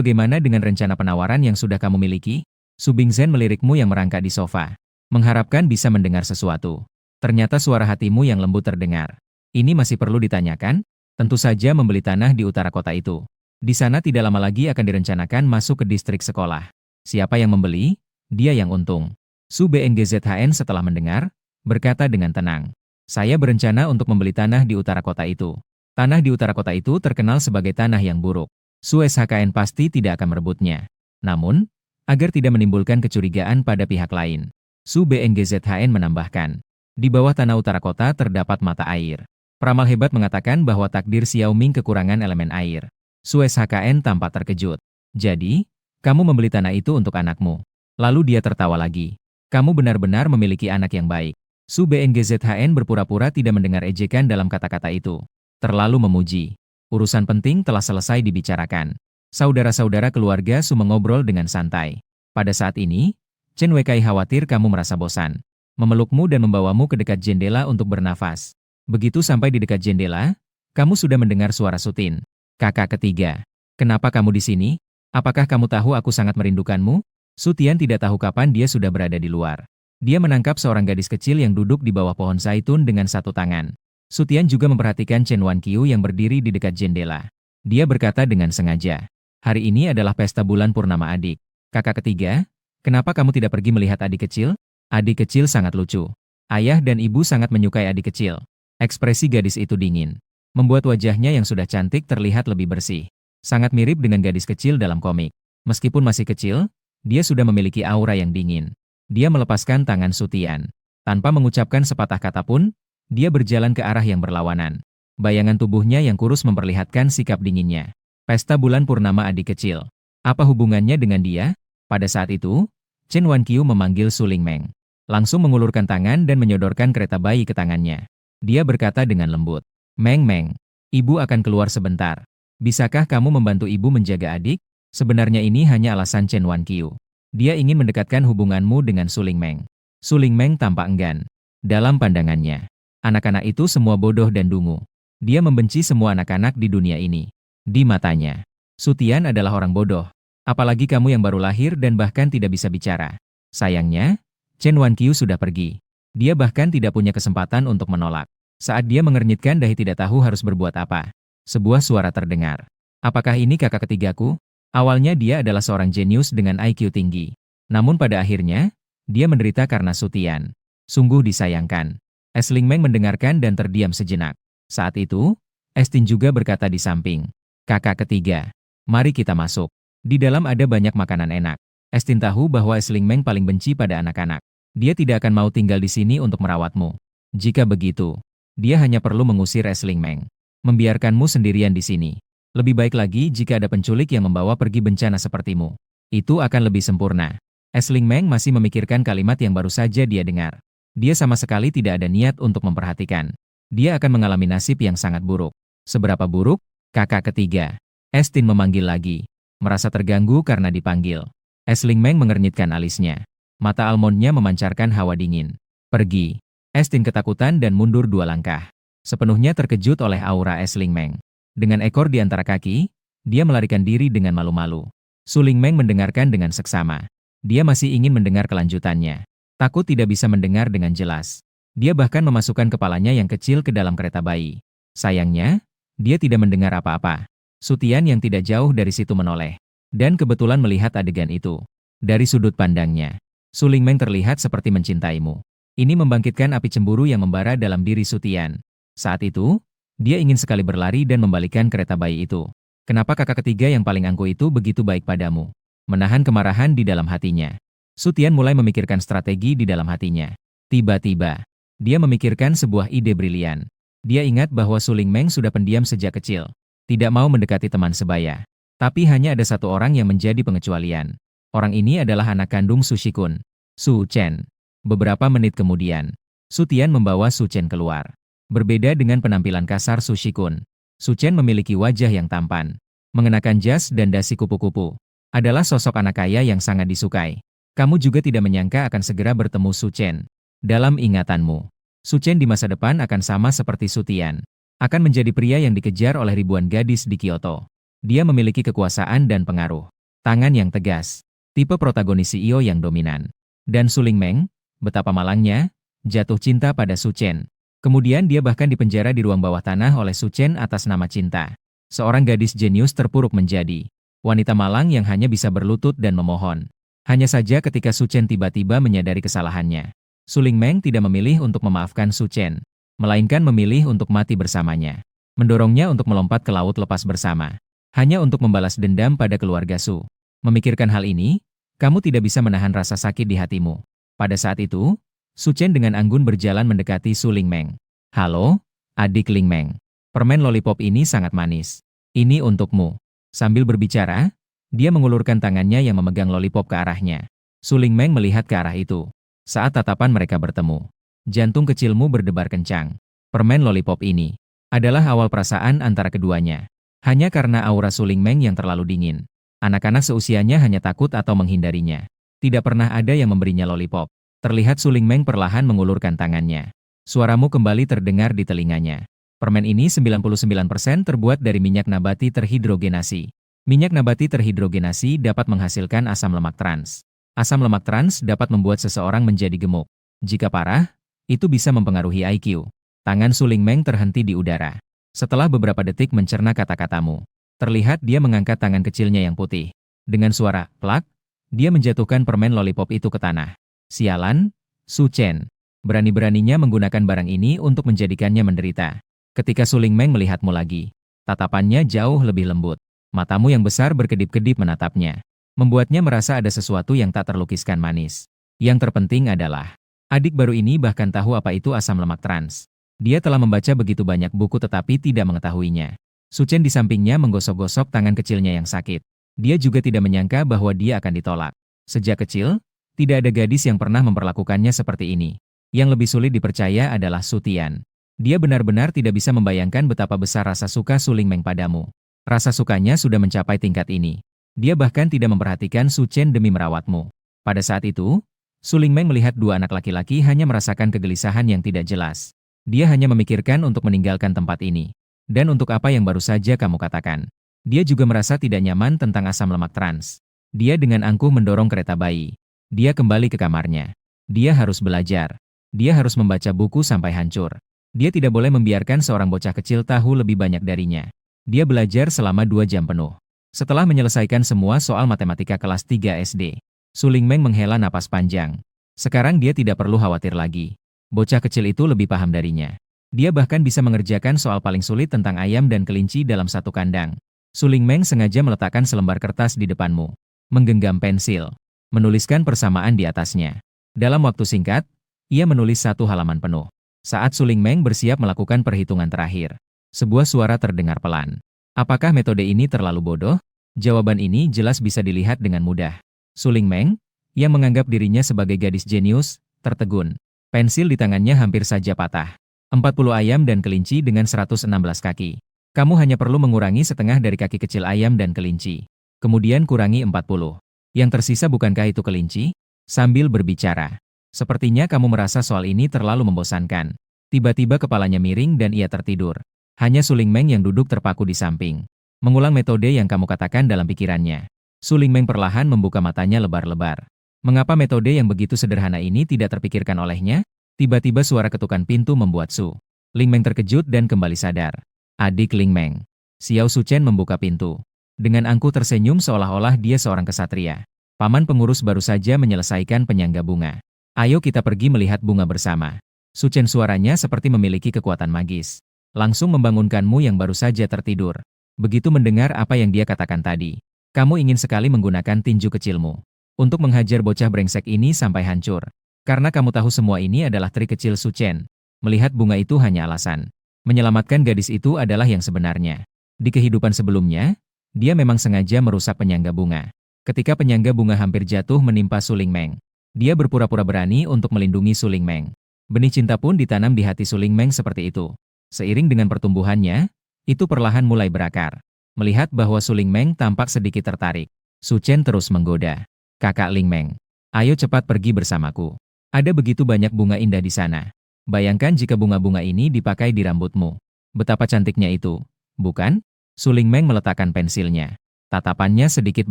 bagaimana dengan rencana penawaran yang sudah kamu miliki? Su Bingzhen melirikmu yang merangkak di sofa. Mengharapkan bisa mendengar sesuatu. Ternyata suara hatimu yang lembut terdengar. Ini masih perlu ditanyakan? Tentu saja membeli tanah di utara kota itu. Di sana tidak lama lagi akan direncanakan masuk ke distrik sekolah. Siapa yang membeli? Dia yang untung. Su BNGZHN setelah mendengar, berkata dengan tenang. Saya berencana untuk membeli tanah di utara kota itu. Tanah di utara kota itu terkenal sebagai tanah yang buruk. Su SHKN pasti tidak akan merebutnya. Namun, agar tidak menimbulkan kecurigaan pada pihak lain, Su BNGZHN menambahkan, di bawah tanah utara kota terdapat mata air. Peramal hebat mengatakan bahwa takdir Xiaoming kekurangan elemen air. Su SHKN tampak terkejut. Jadi, kamu membeli tanah itu untuk anakmu. Lalu dia tertawa lagi. Kamu benar-benar memiliki anak yang baik. Su BNGZHN berpura-pura tidak mendengar ejekan dalam kata-kata itu. Terlalu memuji. Urusan penting telah selesai dibicarakan. Saudara-saudara keluarga Su mengobrol dengan santai. Pada saat ini, Chen Weikai khawatir kamu merasa bosan. Memelukmu dan membawamu ke dekat jendela untuk bernafas. Begitu sampai di dekat jendela, kamu sudah mendengar suara Sutin. Kakak ketiga. Kenapa kamu di sini? Apakah kamu tahu aku sangat merindukanmu? Su Tian tidak tahu kapan dia sudah berada di luar. Dia menangkap seorang gadis kecil yang duduk di bawah pohon zaitun dengan satu tangan. Su Tian juga memperhatikan Chen Wanqiu yang berdiri di dekat jendela. Dia berkata dengan sengaja, hari ini adalah pesta bulan purnama adik. Kakak ketiga, kenapa kamu tidak pergi melihat adik kecil? Adik kecil sangat lucu. Ayah dan ibu sangat menyukai adik kecil. Ekspresi gadis itu dingin. Membuat wajahnya yang sudah cantik terlihat lebih bersih. Sangat mirip dengan gadis kecil dalam komik. Meskipun masih kecil, dia sudah memiliki aura yang dingin. Dia melepaskan tangan Su Tian. Tanpa mengucapkan sepatah kata pun, dia berjalan ke arah yang berlawanan. Bayangan tubuhnya yang kurus memperlihatkan sikap dinginnya. Pesta bulan purnama adik kecil. Apa hubungannya dengan dia? Pada saat itu, Chen Wanqiu memanggil Su Lingmeng. Langsung mengulurkan tangan dan menyodorkan kereta bayi ke tangannya. Dia berkata dengan lembut, Meng Meng, ibu akan keluar sebentar. Bisakah kamu membantu ibu menjaga adik? Sebenarnya ini hanya alasan Chen Wanqiu. Dia ingin mendekatkan hubunganmu dengan Su Lingmeng. Su Lingmeng tampak enggan. Dalam pandangannya, anak-anak itu semua bodoh dan dungu. Dia membenci semua anak-anak di dunia ini. Di matanya, Su Tian adalah orang bodoh. Apalagi kamu yang baru lahir dan bahkan tidak bisa bicara. Sayangnya, Chen Wanqiu sudah pergi. Dia bahkan tidak punya kesempatan untuk menolak. Saat dia mengernyitkan dahi tidak tahu harus berbuat apa. Sebuah suara terdengar. Apakah ini kakak ketigaku? Awalnya dia adalah seorang jenius dengan IQ tinggi. Namun pada akhirnya, dia menderita karena Su Tian. Sungguh disayangkan. Lingmeng mendengarkan dan terdiam sejenak. Saat itu, Estin juga berkata di samping. Kakak ketiga, mari kita masuk. Di dalam ada banyak makanan enak. Estin tahu bahwa Lingmeng paling benci pada anak-anak. Dia tidak akan mau tinggal di sini untuk merawatmu. Jika begitu, dia hanya perlu mengusir Lingmeng. Membiarkanmu sendirian di sini. Lebih baik lagi jika ada penculik yang membawa pergi bencana sepertimu. Itu akan lebih sempurna. Lingmeng masih memikirkan kalimat yang baru saja dia dengar. Dia sama sekali tidak ada niat untuk memperhatikan. Dia akan mengalami nasib yang sangat buruk. Seberapa buruk? Kakak ketiga. Estin memanggil lagi. Merasa terganggu karena dipanggil. Esling Meng mengernyitkan alisnya. Mata almondnya memancarkan hawa dingin. Pergi. Estin ketakutan dan mundur 2 langkah. Sepenuhnya terkejut oleh aura Esling Meng. Dengan ekor di antara kaki, dia melarikan diri dengan malu-malu. Su Lingmeng mendengarkan dengan seksama. Dia masih ingin mendengar kelanjutannya. Takut tidak bisa mendengar dengan jelas. Dia bahkan memasukkan kepalanya yang kecil ke dalam kereta bayi. Sayangnya, dia tidak mendengar apa-apa. Sutian yang tidak jauh dari situ menoleh. Dan kebetulan melihat adegan itu. Dari sudut pandangnya, Su Lingmeng terlihat seperti mencintaimu. Ini membangkitkan api cemburu yang membara dalam diri Sutian. Saat itu, dia ingin sekali berlari dan membalikan kereta bayi itu. Kenapa kakak ketiga yang paling angkuh itu begitu baik padamu? Menahan kemarahan di dalam hatinya. Sutian mulai memikirkan strategi di dalam hatinya. Tiba-tiba, dia memikirkan sebuah ide brilian. Dia ingat bahwa Su Lingmeng sudah pendiam sejak kecil. Tidak mau mendekati teman sebaya. Tapi hanya ada satu orang yang menjadi pengecualian. Orang ini adalah anak kandung Su Shikun, Su Chen. Beberapa menit kemudian, Sutian membawa Su Chen keluar. Berbeda dengan penampilan kasar Su Shikun, Su Chen memiliki wajah yang tampan. Mengenakan jas dan dasi kupu-kupu. Adalah sosok anak kaya yang sangat disukai. Kamu juga tidak menyangka akan segera bertemu Su Chen. Dalam ingatanmu, Su Chen di masa depan akan sama seperti Sutian. Akan menjadi pria yang dikejar oleh ribuan gadis di Kyoto. Dia memiliki kekuasaan dan pengaruh. Tangan yang tegas. Tipe protagonis CEO yang dominan. Dan Su Lingmeng, betapa malangnya, jatuh cinta pada Su Chen. Kemudian dia bahkan dipenjara di ruang bawah tanah oleh Su Chen atas nama cinta. Seorang gadis jenius terpuruk menjadi wanita malang yang hanya bisa berlutut dan memohon. Hanya saja ketika Su Chen tiba-tiba menyadari kesalahannya, Su Lingmeng tidak memilih untuk memaafkan Su Chen, melainkan memilih untuk mati bersamanya. Mendorongnya untuk melompat ke laut lepas bersama. Hanya untuk membalas dendam pada keluarga Su. Memikirkan hal ini, kamu tidak bisa menahan rasa sakit di hatimu. Pada saat itu, Su Chen dengan anggun berjalan mendekati Su Lingmeng. Halo, adik Lingmeng. Permen lollipop ini sangat manis. Ini untukmu. Sambil berbicara, dia mengulurkan tangannya yang memegang lollipop ke arahnya. Su Lingmeng melihat ke arah itu. Saat tatapan mereka bertemu, jantung kecilmu berdebar kencang. Permen lollipop ini adalah awal perasaan antara keduanya. Hanya karena aura Su Lingmeng yang terlalu dingin. Anak-anak seusianya hanya takut atau menghindarinya. Tidak pernah ada yang memberinya lollipop. Terlihat Su Lingmeng perlahan mengulurkan tangannya. Suaramu kembali terdengar di telinganya. Permen ini 99% terbuat dari minyak nabati terhidrogenasi. Minyak nabati terhidrogenasi dapat menghasilkan asam lemak trans. Asam lemak trans dapat membuat seseorang menjadi gemuk. Jika parah, itu bisa mempengaruhi IQ. Tangan Su Lingmeng terhenti di udara. Setelah beberapa detik mencerna kata-katamu, terlihat dia mengangkat tangan kecilnya yang putih. Dengan suara plak, dia menjatuhkan permen lollipop itu ke tanah. Sialan, Su Chen. Berani-beraninya menggunakan barang ini untuk menjadikannya menderita. Ketika Su Lingmeng melihatmu lagi, tatapannya jauh lebih lembut. Matamu yang besar berkedip-kedip menatapnya. Membuatnya merasa ada sesuatu yang tak terlukiskan manis. Yang terpenting adalah, adik baru ini bahkan tahu apa itu asam lemak trans. Dia telah membaca begitu banyak buku tetapi tidak mengetahuinya. Su Chen di sampingnya menggosok-gosok tangan kecilnya yang sakit. Dia juga tidak menyangka bahwa dia akan ditolak. Sejak kecil, tidak ada gadis yang pernah memperlakukannya seperti ini. Yang lebih sulit dipercaya adalah Sutian. Dia benar-benar tidak bisa membayangkan betapa besar rasa suka Su Lingmeng padamu. Rasa sukanya sudah mencapai tingkat ini. Dia bahkan tidak memperhatikan Su Chen demi merawatmu. Pada saat itu, Su Lingmeng melihat dua anak laki-laki hanya merasakan kegelisahan yang tidak jelas. Dia hanya memikirkan untuk meninggalkan tempat ini. Dan untuk apa yang baru saja kamu katakan. Dia juga merasa tidak nyaman tentang asam lemak trans. Dia dengan angkuh mendorong kereta bayi. Dia kembali ke kamarnya. Dia harus belajar. Dia harus membaca buku sampai hancur. Dia tidak boleh membiarkan seorang bocah kecil tahu lebih banyak darinya. Dia belajar selama 2 jam penuh. Setelah menyelesaikan semua soal matematika kelas 3 SD, Su Lingmeng menghela napas panjang. Sekarang dia tidak perlu khawatir lagi. Bocah kecil itu lebih paham darinya. Dia bahkan bisa mengerjakan soal paling sulit tentang ayam dan kelinci dalam satu kandang. Su Lingmeng sengaja meletakkan selembar kertas di depanmu. Menggenggam pensil. Menuliskan persamaan di atasnya. Dalam waktu singkat, ia menulis 1 halaman penuh. Saat Su Lingmeng bersiap melakukan perhitungan terakhir, sebuah suara terdengar pelan. Apakah metode ini terlalu bodoh? Jawaban ini jelas bisa dilihat dengan mudah. Su Lingmeng, yang menganggap dirinya sebagai gadis jenius, tertegun. Pensil di tangannya hampir saja patah. 40 ayam dan kelinci dengan 116 kaki. Kamu hanya perlu mengurangi setengah dari kaki kecil ayam dan kelinci. Kemudian kurangi 40. Yang tersisa bukankah itu kelinci? Sambil berbicara. Sepertinya kamu merasa soal ini terlalu membosankan. Tiba-tiba kepalanya miring dan ia tertidur. Hanya Su Lingmeng yang duduk terpaku di samping. Mengulang metode yang kamu katakan dalam pikirannya. Su Lingmeng perlahan membuka matanya lebar-lebar. Mengapa metode yang begitu sederhana ini tidak terpikirkan olehnya? Tiba-tiba suara ketukan pintu membuat Su Lingmeng terkejut dan kembali sadar. Adik Lingmeng. Xiao Suchen membuka pintu. Dengan angkuh tersenyum seolah-olah dia seorang kesatria. Paman pengurus baru saja menyelesaikan penyangga bunga. Ayo kita pergi melihat bunga bersama. Suchen suaranya seperti memiliki kekuatan magis. Langsung membangunkanmu yang baru saja tertidur. Begitu mendengar apa yang dia katakan tadi. Kamu ingin sekali menggunakan tinju kecilmu untuk menghajar bocah brengsek ini sampai hancur. Karena kamu tahu semua ini adalah trik kecil Suchen. Melihat bunga itu hanya alasan. Menyelamatkan gadis itu adalah yang sebenarnya. Di kehidupan sebelumnya, dia memang sengaja merusak penyangga bunga. Ketika penyangga bunga hampir jatuh menimpa Su Lingmeng, dia berpura-pura berani untuk melindungi Su Lingmeng. Benih cinta pun ditanam di hati Su Lingmeng seperti itu. Seiring dengan pertumbuhannya, itu perlahan mulai berakar. Melihat bahwa Su Lingmeng tampak sedikit tertarik, Suchen terus menggoda. Kakak Lingmeng, ayo cepat pergi bersamaku. Ada begitu banyak bunga indah di sana. Bayangkan jika bunga-bunga ini dipakai di rambutmu. Betapa cantiknya itu, bukan? Su Lingmeng meletakkan pensilnya. Tatapannya sedikit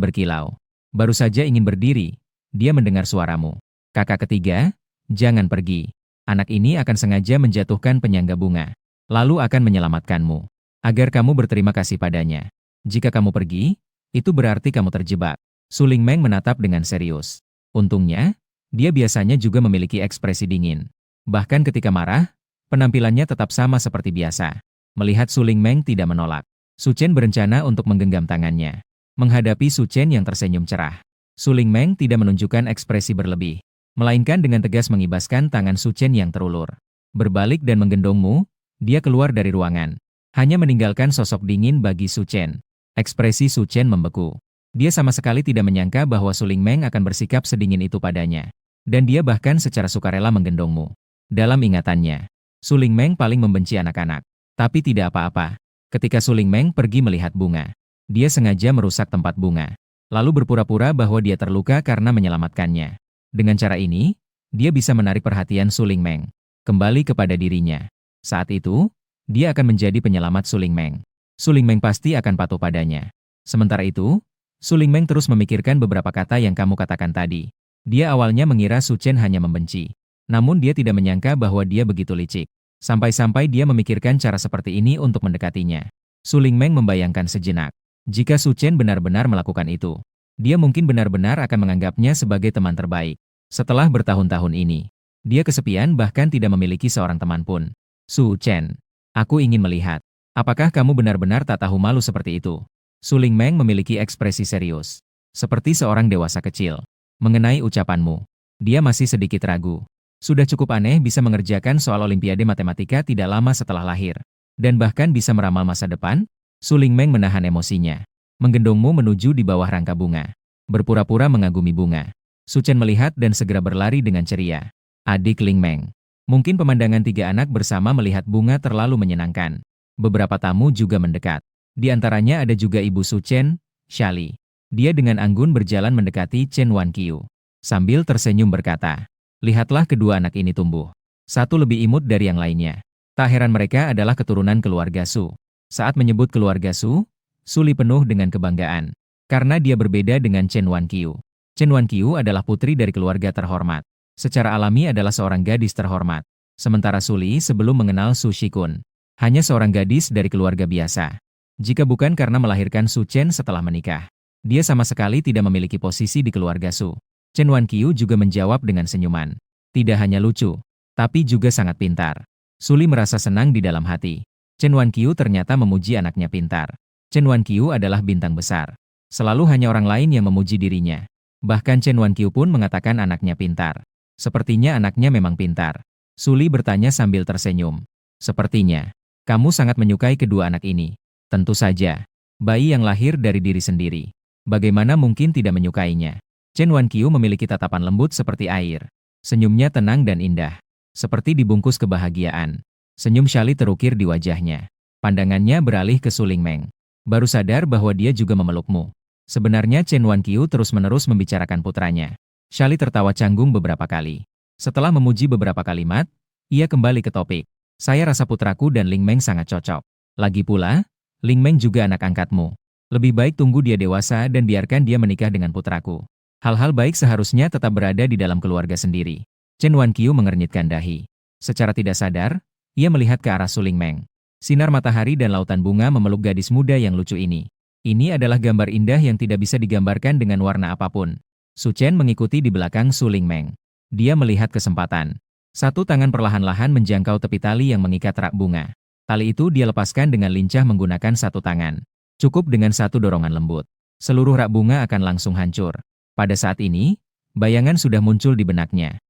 berkilau. Baru saja ingin berdiri, dia mendengar suaramu. Kakak ketiga, jangan pergi. Anak ini akan sengaja menjatuhkan penyangga bunga. Lalu akan menyelamatkanmu. Agar kamu berterima kasih padanya. Jika kamu pergi, itu berarti kamu terjebak. Su Lingmeng menatap dengan serius. Untungnya, dia biasanya juga memiliki ekspresi dingin. Bahkan ketika marah, penampilannya tetap sama seperti biasa. Melihat Su Lingmeng tidak menolak, Suchen berencana untuk menggenggam tangannya. Menghadapi Suchen yang tersenyum cerah, Su Lingmeng tidak menunjukkan ekspresi berlebih, melainkan dengan tegas mengibaskan tangan Suchen yang terulur. Berbalik dan menggendongmu, dia keluar dari ruangan. Hanya meninggalkan sosok dingin bagi Suchen. Ekspresi Suchen membeku. Dia sama sekali tidak menyangka bahwa Su Lingmeng akan bersikap sedingin itu padanya. Dan dia bahkan secara sukarela menggendongmu. Dalam ingatannya, Su Lingmeng paling membenci anak-anak. Tapi tidak apa-apa. Ketika Su Lingmeng pergi melihat bunga, dia sengaja merusak tempat bunga. Lalu berpura-pura bahwa dia terluka karena menyelamatkannya. Dengan cara ini, dia bisa menarik perhatian Su Lingmeng kembali kepada dirinya. Saat itu, dia akan menjadi penyelamat Su Lingmeng. Su Lingmeng pasti akan patuh padanya. Sementara itu, Su Lingmeng terus memikirkan beberapa kata yang kamu katakan tadi. Dia awalnya mengira Suchen hanya membenci. Namun dia tidak menyangka bahwa dia begitu licik. Sampai-sampai dia memikirkan cara seperti ini untuk mendekatinya. Su Lingmeng membayangkan sejenak. Jika Suchen benar-benar melakukan itu, dia mungkin benar-benar akan menganggapnya sebagai teman terbaik. Setelah bertahun-tahun ini, dia kesepian bahkan tidak memiliki seorang teman pun. Suchen, aku ingin melihat. Apakah kamu benar-benar tak tahu malu seperti itu? Su Lingmeng memiliki ekspresi serius, seperti seorang dewasa kecil. Mengenai ucapanmu, dia masih sedikit ragu. Sudah cukup aneh bisa mengerjakan soal Olimpiade Matematika tidak lama setelah lahir. Dan bahkan bisa meramal masa depan? Su Lingmeng menahan emosinya. Menggendongmu menuju di bawah rangka bunga. Berpura-pura mengagumi bunga. Suchen melihat dan segera berlari dengan ceria. Adik Lingmeng. Mungkin pemandangan tiga anak bersama melihat bunga terlalu menyenangkan. Beberapa tamu juga mendekat. Di antaranya ada juga ibu Suchen, Shali. Dia dengan anggun berjalan mendekati Chen Wanqiu. Sambil tersenyum berkata, lihatlah kedua anak ini tumbuh. Satu lebih imut dari yang lainnya. Tak heran mereka adalah keturunan keluarga Su. Saat menyebut keluarga Su, Suli penuh dengan kebanggaan. Karena dia berbeda dengan Chen Wanqiu. Chen Wanqiu adalah putri dari keluarga terhormat. Secara alami adalah seorang gadis terhormat. Sementara Suli sebelum mengenal Su Shikun, hanya seorang gadis dari keluarga biasa. Jika bukan karena melahirkan Su Chen setelah menikah, dia sama sekali tidak memiliki posisi di keluarga Su. Chen Wanqiu juga menjawab dengan senyuman. Tidak hanya lucu, tapi juga sangat pintar. Suli merasa senang di dalam hati. Chen Wanqiu ternyata memuji anaknya pintar. Chen Wanqiu adalah bintang besar. Selalu hanya orang lain yang memuji dirinya. Bahkan Chen Wanqiu pun mengatakan anaknya pintar. Sepertinya anaknya memang pintar. Suli bertanya sambil tersenyum. Sepertinya, kamu sangat menyukai kedua anak ini. Tentu saja, bayi yang lahir dari diri sendiri. Bagaimana mungkin tidak menyukainya? Chen Wanqiu memiliki tatapan lembut seperti air. Senyumnya tenang dan indah. seperti dibungkus kebahagiaan. Senyum Shali terukir di wajahnya. Pandangannya beralih ke Su Lingmeng. Baru sadar bahwa dia juga memelukmu. Sebenarnya Chen Wanqiu terus-menerus membicarakan putranya. Shali tertawa canggung beberapa kali. Setelah memuji beberapa kalimat, ia kembali ke topik. Saya rasa putraku dan Lingmeng sangat cocok. Lagi pula, Lingmeng juga anak angkatmu. Lebih baik tunggu dia dewasa dan biarkan dia menikah dengan putraku. Hal-hal baik seharusnya tetap berada di dalam keluarga sendiri. Chen Wanqiu mengernyitkan dahi. Secara tidak sadar, ia melihat ke arah Su Lingmeng. Sinar matahari dan lautan bunga memeluk gadis muda yang lucu ini. Ini adalah gambar indah yang tidak bisa digambarkan dengan warna apapun. Su Chen mengikuti di belakang Su Lingmeng. Dia melihat kesempatan. Satu tangan perlahan-lahan menjangkau tepi tali yang mengikat rak bunga. Tali itu dia lepaskan dengan lincah menggunakan satu tangan. Cukup dengan satu dorongan lembut. Seluruh rak bunga akan langsung hancur. Pada saat ini, bayangan sudah muncul di benaknya.